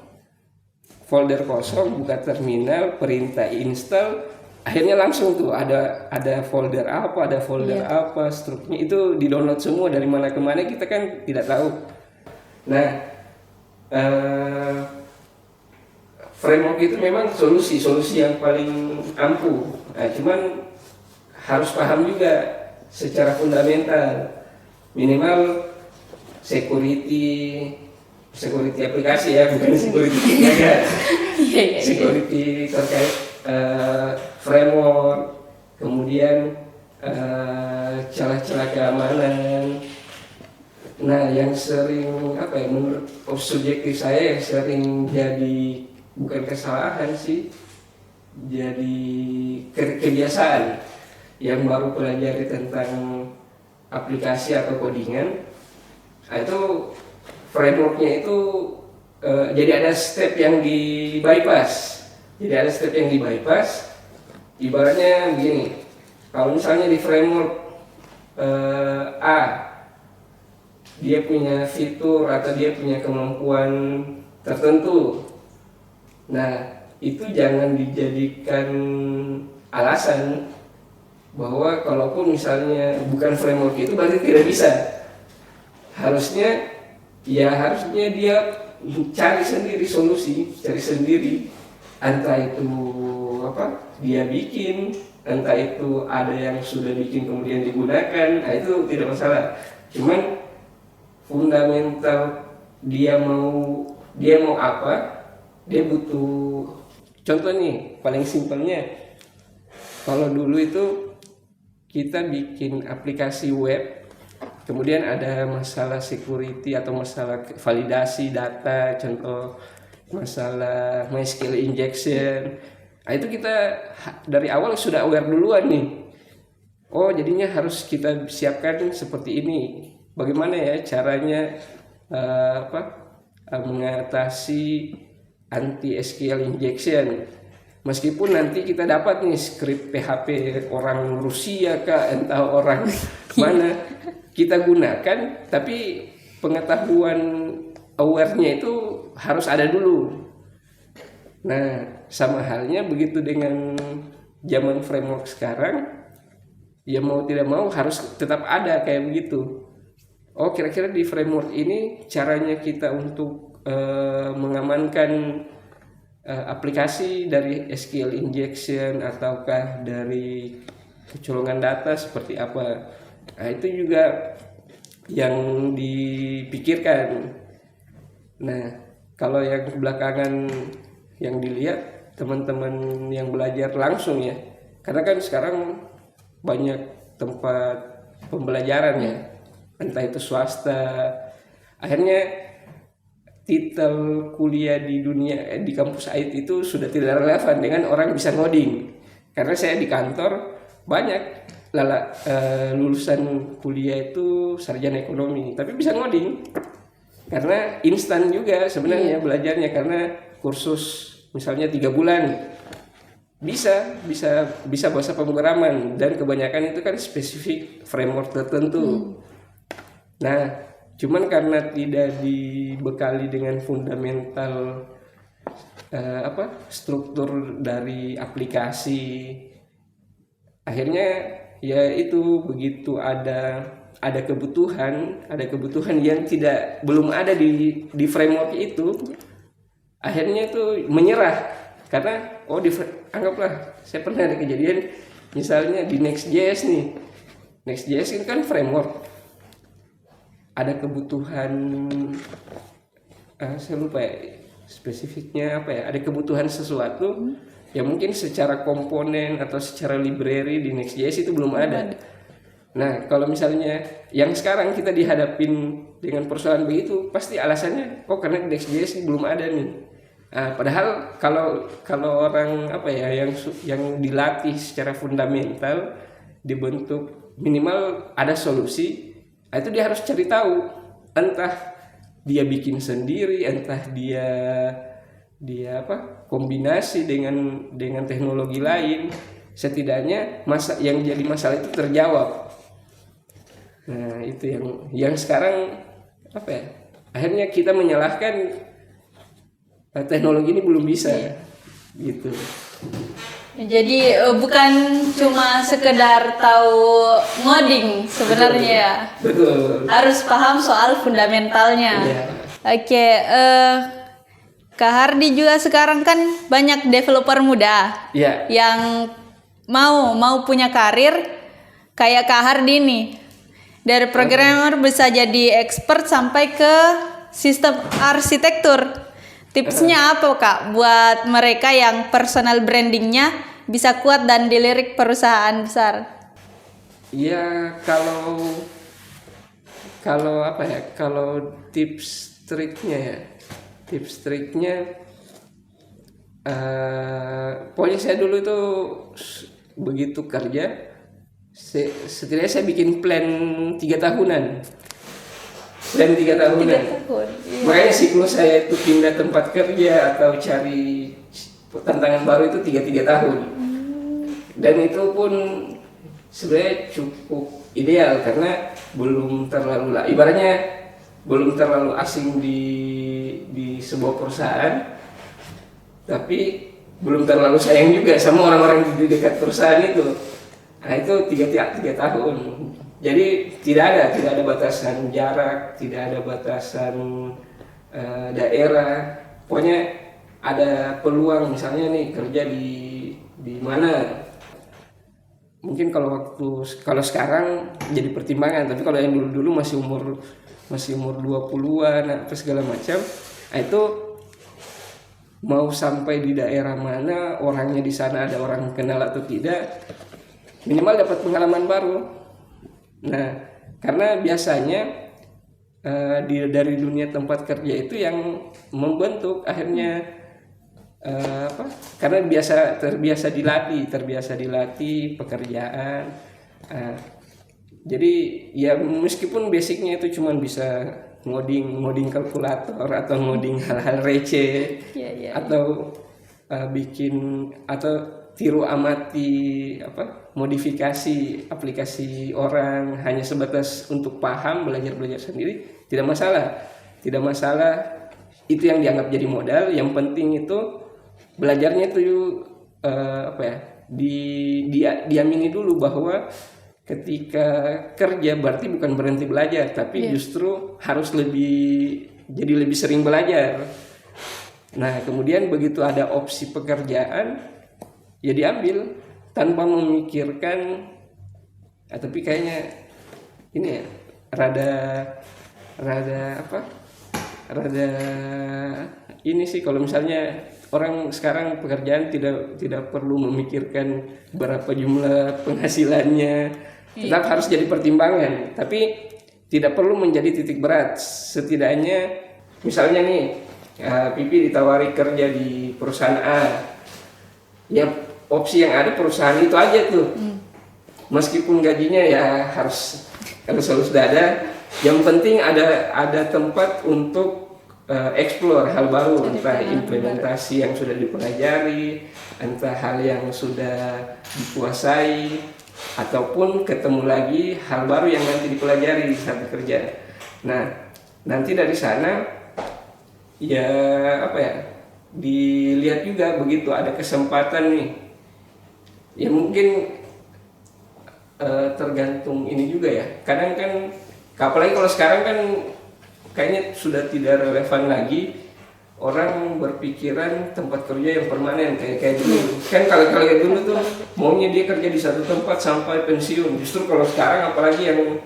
folder kosong, buka terminal, perintah install, akhirnya langsung tuh ada folder apa, ada folder apa, strukturnya itu di download semua, dari mana ke mana kita kan tidak tahu. Nah, framework itu memang solusi yang paling ampuh. Nah, cuman harus paham juga secara fundamental, minimal security aplikasi ya, bukan security ya. Security terkait framework, kemudian celah-celah keamanan. Nah, yang sering menurut subjektif saya yang sering jadi bukan kesalahan sih, jadi kebiasaan yang baru pelajari tentang aplikasi atau codingan. Nah, itu frameworknya itu jadi ada step yang di bypass. Ibaratnya begini, kalau misalnya di framework A dia punya fitur atau dia punya kemampuan tertentu, nah itu jangan dijadikan alasan bahwa kalaupun misalnya bukan framework itu berarti tidak bisa. Harusnya dia cari sendiri solusi, entah itu dia bikin, entah itu ada yang sudah bikin kemudian digunakan. Nah, itu tidak masalah. Cuman fundamental dia mau apa, dia butuh. Contoh nih paling simpelnya, kalau dulu itu kita bikin aplikasi web, kemudian ada masalah security atau masalah validasi data, contoh masalah MySQL injection. Nah, itu kita dari awal sudah aware duluan nih. Oh, jadinya harus kita siapkan seperti ini. Bagaimana ya caranya mengatasi anti SQL injection. Meskipun nanti kita dapat nih skrip PHP orang Rusia kah, entah orang mana, kita gunakan, tapi pengetahuan aware-nya itu harus ada dulu. Nah, sama halnya begitu dengan zaman framework sekarang, ya mau tidak mau harus tetap ada kayak begitu. Oh, kira-kira di framework ini caranya kita untuk mengamankan aplikasi dari SQL injection ataukah dari kecolongan data seperti apa. Nah, itu juga yang dipikirkan. Nah, kalau yang belakangan yang dilihat teman-teman yang belajar langsung ya, karena kan sekarang banyak tempat pembelajaran ya, entah itu swasta, akhirnya titel kuliah di dunia di kampus IT itu sudah tidak relevan dengan orang bisa ngoding. Karena saya di kantor banyak lulusan kuliah itu sarjana ekonomi tapi bisa ngoding. Karena instan juga sebenarnya belajarnya, karena kursus misalnya 3 bulan bisa bahasa pemrograman, dan kebanyakan itu kan spesifik framework tertentu. Nah, cuman karena tidak dibekali dengan fundamental struktur dari aplikasi, akhirnya ya itu begitu ada kebutuhan yang belum ada di framework itu, akhirnya itu menyerah. Karena anggaplah saya pernah ada kejadian misalnya di Next.js nih. Next.js kan framework, ada kebutuhan saya lupa ya spesifiknya apa ya, ada kebutuhan sesuatu yang mungkin secara komponen atau secara library di Next.js itu belum ada. Nah, kalau misalnya yang sekarang kita dihadapin dengan persoalan begitu, pasti alasannya karena Next.js belum ada nih. Nah, padahal kalau orang yang dilatih secara fundamental, dibentuk minimal ada solusi. Nah, itu dia harus cari tahu, entah dia bikin sendiri, entah dia kombinasi dengan teknologi lain, setidaknya yang jadi masalah itu terjawab. Nah, itu yang sekarang akhirnya kita menyalahkan teknologi ini belum bisa gitu. Jadi bukan cuma sekedar tahu ngoding sebenarnya ya. Betul. Harus paham soal fundamentalnya. Iya. Oke, Kak Hardi juga sekarang kan banyak developer muda yang mau punya karir kayak Kak Hardi nih. Dari programmer bisa jadi expert sampai ke sistem arsitektur. Tipsnya apa Kak buat mereka yang personal brandingnya bisa kuat dan dilirik perusahaan besar? Ya, kalau tips triknya pokoknya saya dulu itu begitu kerja, setidaknya saya bikin plan 3 tahunan. Plan 3 tahunan. 3 tahun. Iya. Makanya siklus saya itu pindah tempat kerja atau cari tantangan baru itu 3 tahun. Dan itu pun sebenarnya cukup ideal karena belum terlalu asing di sebuah perusahaan, tapi belum terlalu sayang juga sama orang-orang di dekat perusahaan itu. Nah, itu 3 tahun. Jadi tidak ada batasan jarak, tidak ada batasan daerah. Pokoknya ada peluang, misalnya nih kerja di mana. Mungkin kalau sekarang jadi pertimbangan, tapi kalau yang dulu masih umur 20-an atau segala macam, nah itu mau sampai di daerah mana, orangnya di sana ada orang kenal atau tidak, minimal dapat pengalaman baru. Nah, karena biasanya dari dunia tempat kerja itu yang membentuk akhirnya karena terbiasa dilatih pekerjaan. Jadi ya meskipun basicnya itu cuma bisa ngoding kalkulator atau ngoding hal-hal receh, atau bikin atau tiru amati modifikasi aplikasi orang hanya sebatas untuk paham belajar sendiri, tidak masalah. Itu yang dianggap jadi modal. Yang penting itu belajarnya itu diamini dulu bahwa ketika kerja berarti bukan berhenti belajar, tapi justru harus jadi lebih sering belajar. Nah, kemudian begitu ada opsi pekerjaan, ya diambil tanpa memikirkan. Tapi kayaknya ini ya rada ini sih, kalau misalnya orang sekarang pekerjaan tidak perlu memikirkan berapa jumlah penghasilannya, tetap harus jadi pertimbangan, tapi tidak perlu menjadi titik berat. Setidaknya misalnya nih, Pipi ditawari kerja di perusahaan A, ya opsi yang ada perusahaan itu aja tuh. Meskipun gajinya ya harus ada, yang penting ada tempat untuk explore hal baru, entah implementasi yang sudah dipelajari, entah hal yang sudah dikuasai, ataupun ketemu lagi hal baru yang nanti dipelajari saat bekerja. Nah, nanti dari sana ya dilihat juga begitu ada kesempatan nih, ya mungkin tergantung ini juga ya. Kadang kan, apalagi kalau sekarang kan kayaknya sudah tidak relevan lagi orang berpikiran tempat kerja yang permanen kayak dulu. Kan kalau dulu tuh maunya dia kerja di satu tempat sampai pensiun. Justru kalau sekarang, apalagi yang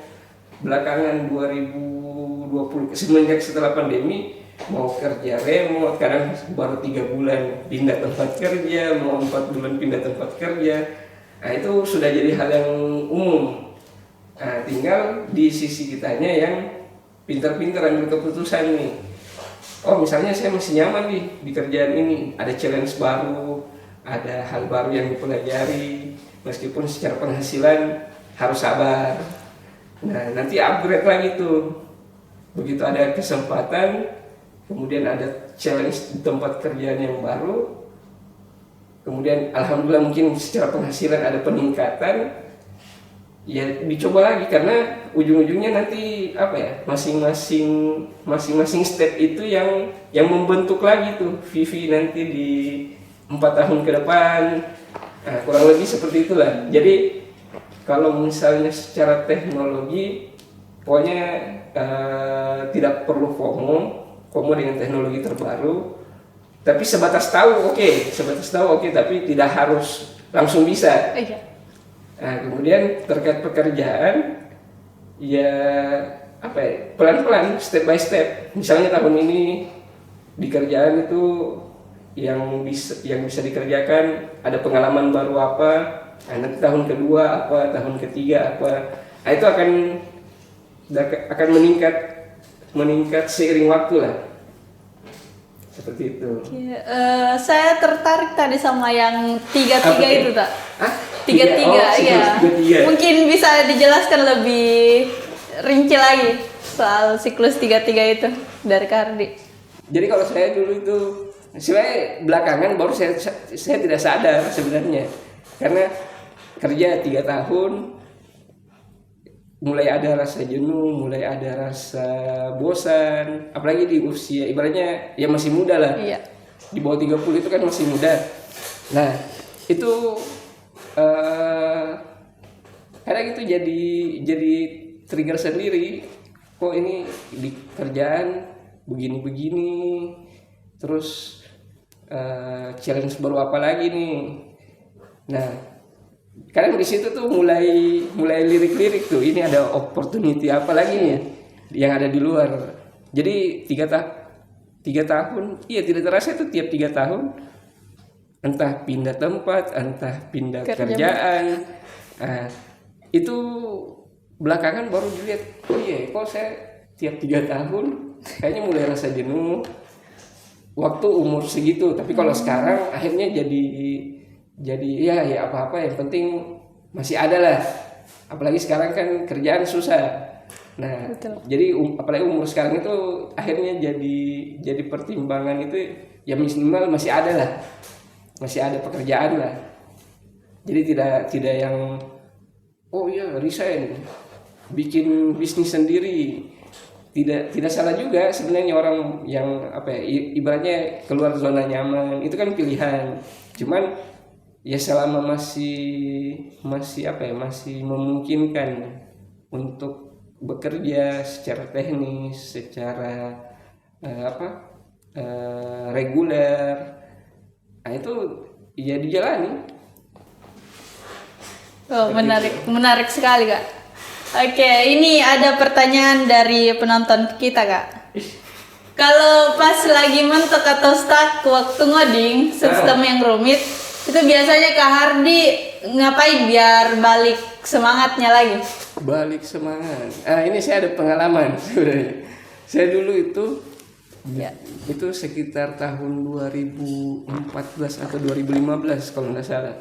belakangan 2020 semenjak setelah pandemi, mau kerja remote, kadang baru 3 bulan pindah tempat kerja, mau 4 bulan pindah tempat kerja. Nah, itu sudah jadi hal yang umum. Nah, tinggal di sisi kitanya yang pintar-pintar ambil keputusan nih. Oh, misalnya saya masih nyaman nih di kerjaan ini, ada challenge baru, ada hal baru yang dipelajari, meskipun secara penghasilan harus sabar. Nah, nanti upgrade lagi tuh. Begitu ada kesempatan, kemudian ada challenge di tempat kerjaan yang baru, kemudian alhamdulillah mungkin secara penghasilan ada peningkatan, ya dicoba lagi, karena ujung-ujungnya nanti masing-masing step itu yang membentuk lagi tuh Vivi nanti di 4 tahun ke depan. Nah, kurang lebih seperti itulah. Jadi kalau misalnya secara teknologi, pokoknya tidak perlu FOMO dengan teknologi terbaru, tapi sebatas tahu oke, tapi tidak harus langsung bisa. Nah, kemudian terkait pekerjaan, ya pelan-pelan, step by step. Misalnya tahun ini di kerjaan itu yang bisa dikerjakan, ada pengalaman baru apa, nanti tahun kedua apa, tahun ketiga apa. Nah, itu akan meningkat seiring waktu lah. Seperti itu. Saya tertarik tadi sama yang 3-3 itu, tak? 3-3, iya. Mungkin bisa dijelaskan lebih rinci lagi soal siklus 3-3 itu dari Kardi. Jadi kalau saya dulu itu, sebenarnya belakangan baru saya tidak sadar sebenarnya, karena kerja 3 tahun, mulai ada rasa jenuh, mulai ada rasa bosan, apalagi di usia ibaratnya ya masih muda lah. Iya. Di bawah 30 itu kan masih muda. Nah, itu kadang itu jadi trigger sendiri. Kok ini di kerjaan begini-begini, terus challenge baru apa lagi nih. Nah, kadang di situ tuh mulai lirik-lirik tuh, ini ada opportunity apa lagi nih yang ada di luar. Jadi 3 tahun, iya tidak terasa itu tiap 3 tahun entah pindah tempat, entah pindah kerjaan. Nah, itu belakangan baru dilihat, oh iya kok saya tiap 3 tahun kayaknya mulai rasa jenuh waktu umur segitu. Tapi kalau sekarang akhirnya jadi ya apa-apa, yang penting masih ada lah. Apalagi sekarang kan kerjaan susah. Nah, betul. Jadi apalagi umur sekarang itu akhirnya jadi pertimbangan itu ya minimal masih ada lah. masih ada pekerjaan lah. Jadi tidak yang oh iya resign, bikin bisnis sendiri. Tidak salah juga sebenarnya orang yang ibaratnya keluar zona nyaman itu kan pilihan. Cuman ya selama masih memungkinkan untuk bekerja secara teknis, secara reguler, nah itu ya dijalani. Oh, menarik sekali Kak. Oke, ini ada pertanyaan dari penonton kita Kak. Kalau pas lagi mentok atau stuck waktu ngoding sistem yang rumit, itu biasanya Kak Hardi ngapain biar balik semangatnya lagi? Balik semangat. Ini saya ada pengalaman sebenarnya. Saya dulu itu sekitar tahun 2014 atau 2015 kalau nggak salah.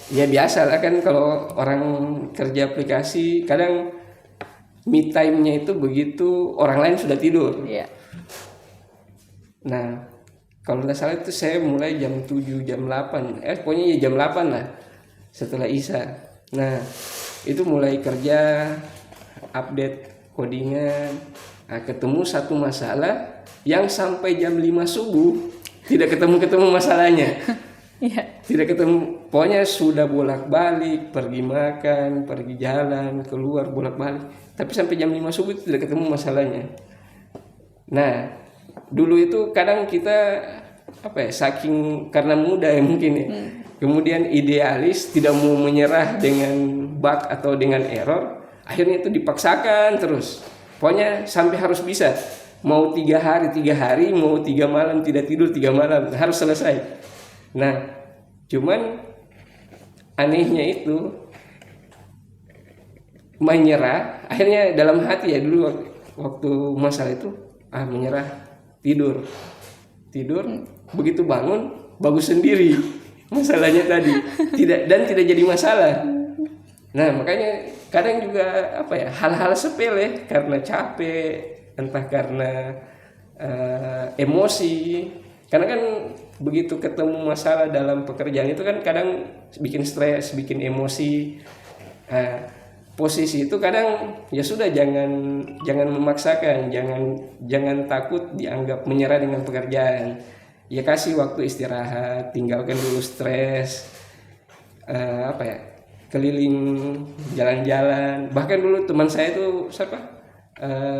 Ya biasa lah kan kalau orang kerja aplikasi kadang me time-nya itu begitu orang lain sudah tidur. Iya. Nah, kalau nggak salah itu saya mulai jam 7, jam 8. Pokoknya ya jam 8 lah setelah Isya. Nah, itu mulai kerja, update codingan. Nah, ketemu satu masalah yang sampai jam 5 subuh tidak ketemu masalahnya. Iya. Tidak ketemu, pokoknya sudah bolak-balik, pergi makan, pergi jalan, keluar bolak-balik. Tapi sampai jam 5 subuh tidak ketemu masalahnya. Nah, dulu itu kadang kita saking karena muda ya mungkin ya. Kemudian idealis, tidak mau menyerah dengan bug atau dengan error, akhirnya itu dipaksakan terus. Pokoknya sampai harus bisa. Mau 3 hari, mau 3 malam tidak tidur 3 malam, harus selesai. Nah, cuman anehnya itu menyerah, akhirnya dalam hati ya dulu waktu masalah itu menyerah, tidur, begitu bangun bagus sendiri masalahnya tadi, tidak jadi masalah. Nah, makanya kadang juga hal-hal sepele karena capek, entah karena emosi. Karena kan begitu ketemu masalah dalam pekerjaan itu kan kadang bikin stres, bikin emosi. Posisi itu kadang ya sudah jangan memaksakan, jangan takut dianggap menyerah dengan pekerjaan. Ya kasih waktu istirahat, tinggalkan dulu stres. Keliling, jalan-jalan. Bahkan dulu teman saya itu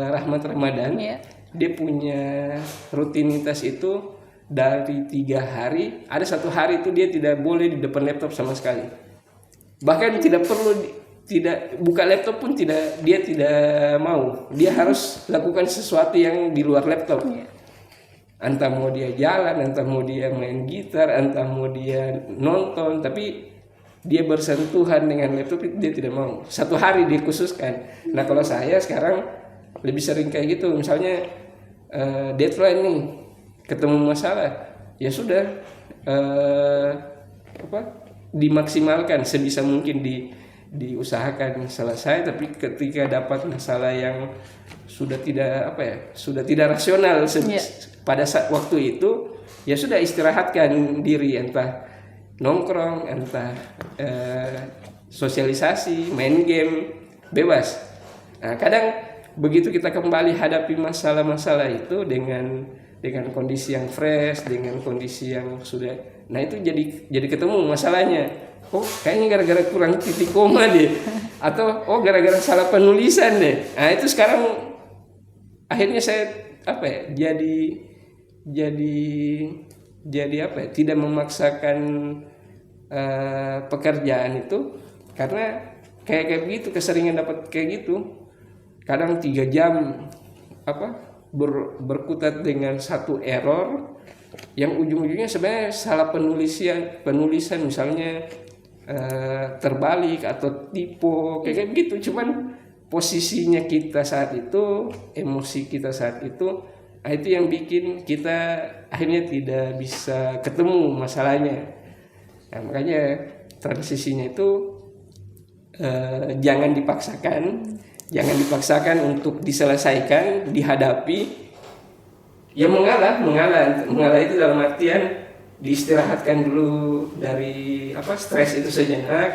Rahmat Ramadan. Yeah. Dia punya rutinitas itu dari 3 hari, ada 1 hari itu dia tidak boleh di depan laptop sama sekali. Bahkan tidak buka laptop pun dia tidak mau. Dia harus lakukan sesuatu yang di luar laptop. Entah mau dia jalan, entah mau dia main gitar, entah mau dia nonton, tapi dia bersentuhan dengan laptop itu dia tidak mau. 1 hari dikhususkan. Nah, kalau saya sekarang lebih sering kayak gitu. Misalnya deadline nih, ketemu masalah, ya sudah dimaksimalkan sebisa mungkin diusahakan selesai. Tapi ketika dapat masalah yang sudah tidak rasional pada saat waktu itu, ya sudah istirahatkan diri, entah nongkrong, entah sosialisasi, main game, bebas. Nah, kadang begitu kita kembali hadapi masalah-masalah itu dengan kondisi yang fresh, dengan kondisi yang sudah, nah itu jadi ketemu masalahnya. Oh, kayaknya gara-gara kurang titik koma deh, atau gara-gara salah penulisan deh. Nah, itu sekarang akhirnya saya tidak memaksakan pekerjaan itu, karena kayak begitu keseringan dapat kayak gitu. Kadang 3 jam berkutat dengan satu error yang ujung-ujungnya sebenarnya salah penulisan misalnya terbalik atau typo kayak begitu. Cuman posisinya kita saat itu, emosi kita saat itu yang bikin kita akhirnya tidak bisa ketemu masalahnya. Nah, makanya transisinya itu jangan dipaksakan untuk diselesaikan, dihadapi. Ya mengalah itu dalam artian diistirahatkan dulu dari stres itu sejenak,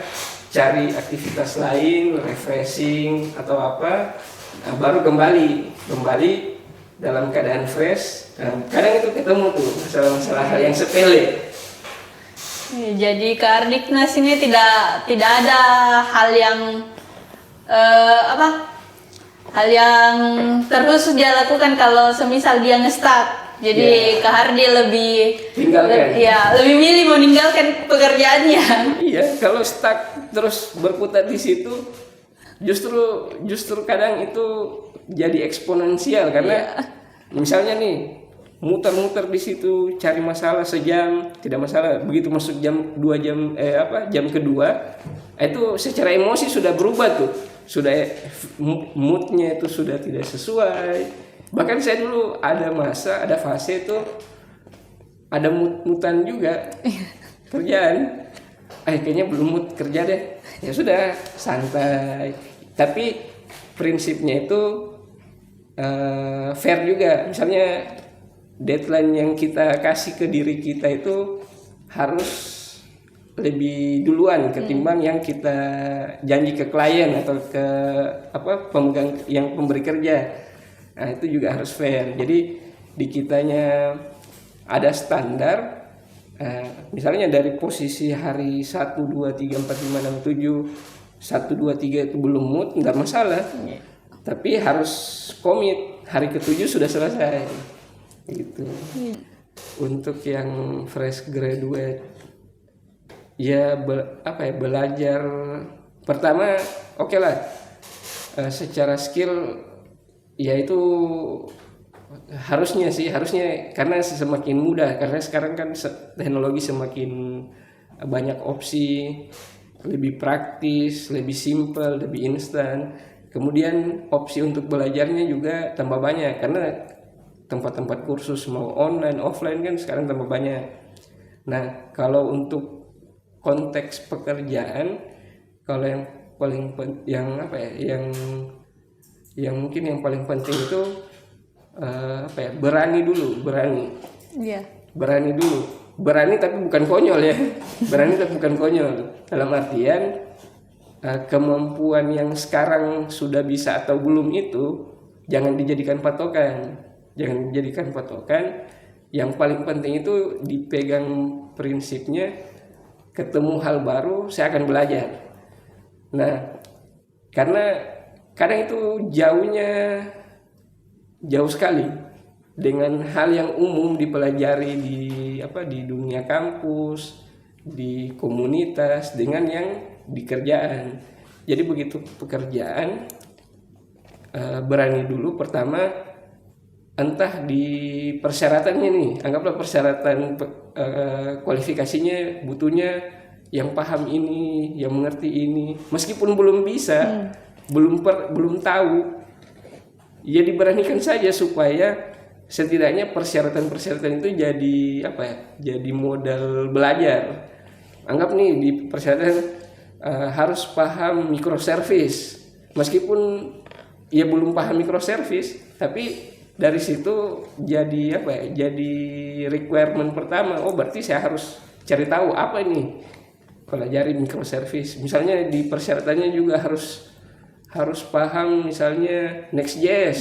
cari aktivitas lain, refreshing atau apa, nah, baru kembali dalam keadaan fresh. Nah, kadang itu ketemu tuh masalah-masalah hal yang sepele. Jadi Kak Ardiknas ini tidak ada hal yang hal yang terkhusus dia lakukan kalau semisal dia nge-stuck. Jadi Kak Hardi lebih lebih milih meninggalkan pekerjaannya. Iya, kalau stuck terus berputar di situ, justru kadang itu jadi eksponensial karena misalnya nih muter-muter di situ cari masalah sejam tidak masalah, begitu masuk jam jam kedua itu secara emosi sudah berubah tuh, sudah moodnya itu sudah tidak sesuai. Bahkan saya dulu ada fase itu ada mutan juga kerjaan, kayaknya belum mood kerja deh, ya sudah santai, tapi prinsipnya itu fair juga. Misalnya deadline yang kita kasih ke diri kita itu harus lebih duluan ketimbang yang kita janji ke klien atau ke pemegang yang pemberi kerja. Nah, itu juga harus fair. Jadi di kitanya ada standar, misalnya dari posisi hari 1, 2, 3, 4, 5, 6, 7 1, 2, 3 itu belum mood, enggak masalah, tapi harus komit hari ke-7 sudah selesai gitu. Untuk yang fresh graduate ya belajar pertama oke lah, secara skill ya itu harusnya karena semakin mudah, karena sekarang kan teknologi semakin banyak opsi, lebih praktis, lebih simple, lebih instan. Kemudian opsi untuk belajarnya juga tambah banyak karena tempat-tempat kursus mau online offline kan sekarang tambah banyak. Nah, kalau untuk konteks pekerjaan, kalau yang paling yang mungkin yang paling penting itu berani dulu. Berani tapi bukan konyol ya. Berani tapi bukan konyol. Dalam artian kemampuan yang sekarang sudah bisa atau belum itu jangan dijadikan patokan. Yang paling penting itu dipegang prinsipnya, ketemu hal baru saya akan belajar. Nah, karena kadang itu jauh sekali dengan hal yang umum dipelajari di dunia kampus, di komunitas, dengan yang di kerjaan. Jadi begitu pekerjaan, berani dulu pertama, entah di persyaratannya nih, anggaplah persyaratan kualifikasinya butuhnya yang paham ini, yang mengerti ini, meskipun belum bisa, belum tahu, ya diberanikan saja supaya setidaknya persyaratan itu jadi modal belajar. Anggap nih di persyaratan harus paham microservice, meskipun ya belum paham microservice, tapi dari situ jadi requirement pertama. Oh, berarti saya harus cari tahu apa ini, pelajari microservice. Misalnya di persyaratannya juga harus paham misalnya Next.js,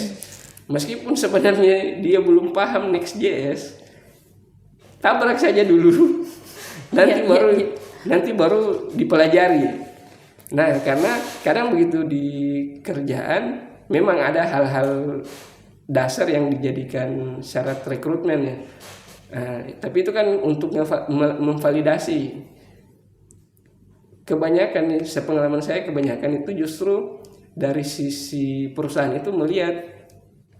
meskipun sebenarnya dia belum paham Next.js, tabrak saja dulu. Nanti baru dipelajari. Nah, karena kadang begitu di kerjaan memang ada hal-hal dasar yang dijadikan syarat rekrutmen ya. Tapi itu kan untuk memvalidasi. Kebanyakan, sepengalaman saya, kebanyakan itu justru dari sisi perusahaan itu melihat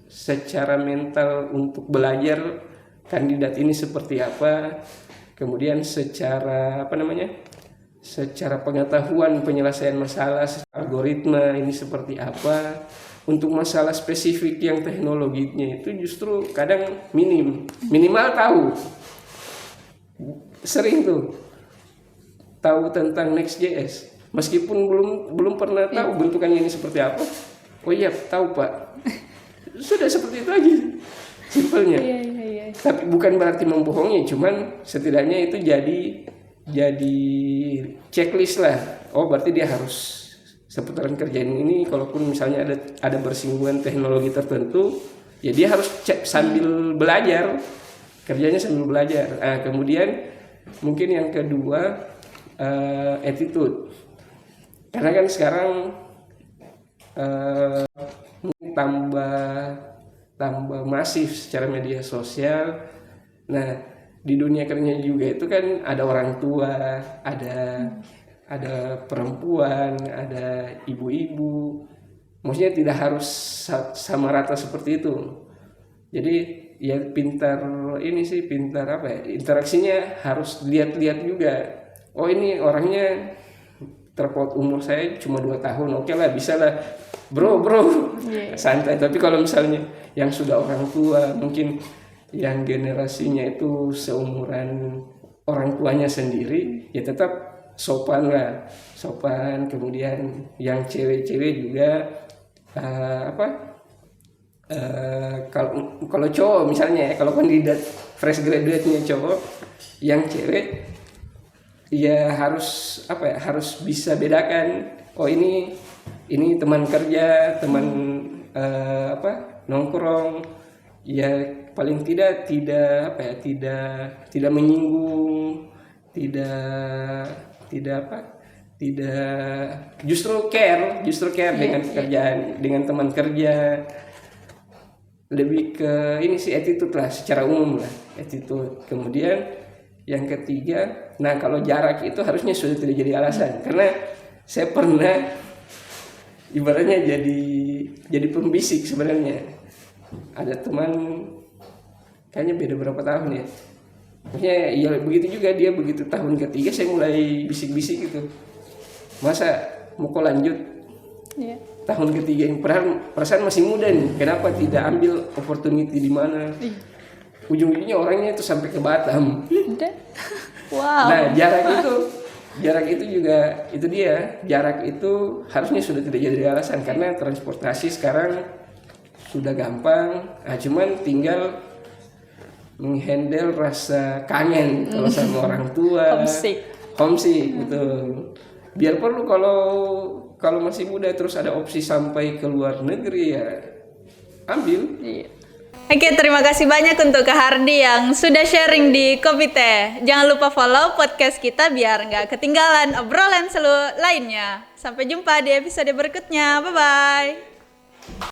secara mental untuk belajar kandidat ini seperti apa, kemudian secara secara pengetahuan penyelesaian masalah, algoritma ini seperti apa. Untuk masalah spesifik yang teknologinya itu justru kadang minimal tahu, sering tuh tahu tentang Next.js, meskipun belum pernah tahu bentukannya ini seperti apa. Oh iya, tahu Pak. Sudah seperti itu aja. simpelnya. Iya. Tapi bukan berarti membohongi, cuman setidaknya itu jadi checklist lah. Oh berarti dia harus seputaran kerjaan ini. Kalaupun misalnya ada bersinggungan teknologi tertentu, ya dia harus cek sambil belajar, kerjanya sambil belajar. Nah, kemudian mungkin yang kedua attitude, karena kan sekarang tambah masif secara media sosial. Nah di dunia kerja juga itu kan ada orang tua, ada perempuan, ada ibu-ibu. Maksudnya tidak harus sama rata seperti itu. Jadi ya pintar apa ya, interaksinya harus lihat-lihat juga. Oh ini orangnya terpaut umur saya cuma 2 tahun, oke lah, bisa lah bro santai. Tapi kalau misalnya yang sudah orang tua, mungkin yang generasinya itu seumuran orang tuanya sendiri, ya tetap sopan. Kemudian yang cewek-cewek juga kalau cowok misalnya, kalau kandidat fresh graduate-nya cowok, yang cewek ya harus bisa bedakan. Oh ini teman kerja, teman nongkrong, ya paling tidak menyinggung, justru care dengan pekerjaan, dengan teman kerja. Lebih ke ini sih attitude lah, secara umum lah attitude. Kemudian yang ketiga, nah kalau jarak itu harusnya sudah tidak jadi alasan, karena saya pernah ibaratnya jadi pembisik sebenarnya. Ada teman kayaknya beda berapa tahun ya, maksudnya ya begitu juga dia, begitu tahun ketiga saya mulai bisik-bisik gitu, masa mau kok lanjut tahun ketiga yang perasaan masih muda nih, kenapa tidak ambil opportunity di mana? Ujung-ujungnya orangnya itu sampai ke Batam. Wow. Nah jarak itu juga itu dia, jarak itu harusnya sudah tidak jadi alasan, karena transportasi sekarang sudah gampang. Nah, cuman tinggal menghandle rasa kangen kalau sama orang tua, homesick gitu. Biar perlu kalau masih muda terus ada opsi sampai ke luar negeri, ya ambil. Oke, terima kasih banyak untuk Kak Hardy yang sudah sharing di Kopi Teh. Jangan lupa follow podcast kita biar nggak ketinggalan obrolan seru lainnya. Sampai jumpa di episode berikutnya. Bye-bye.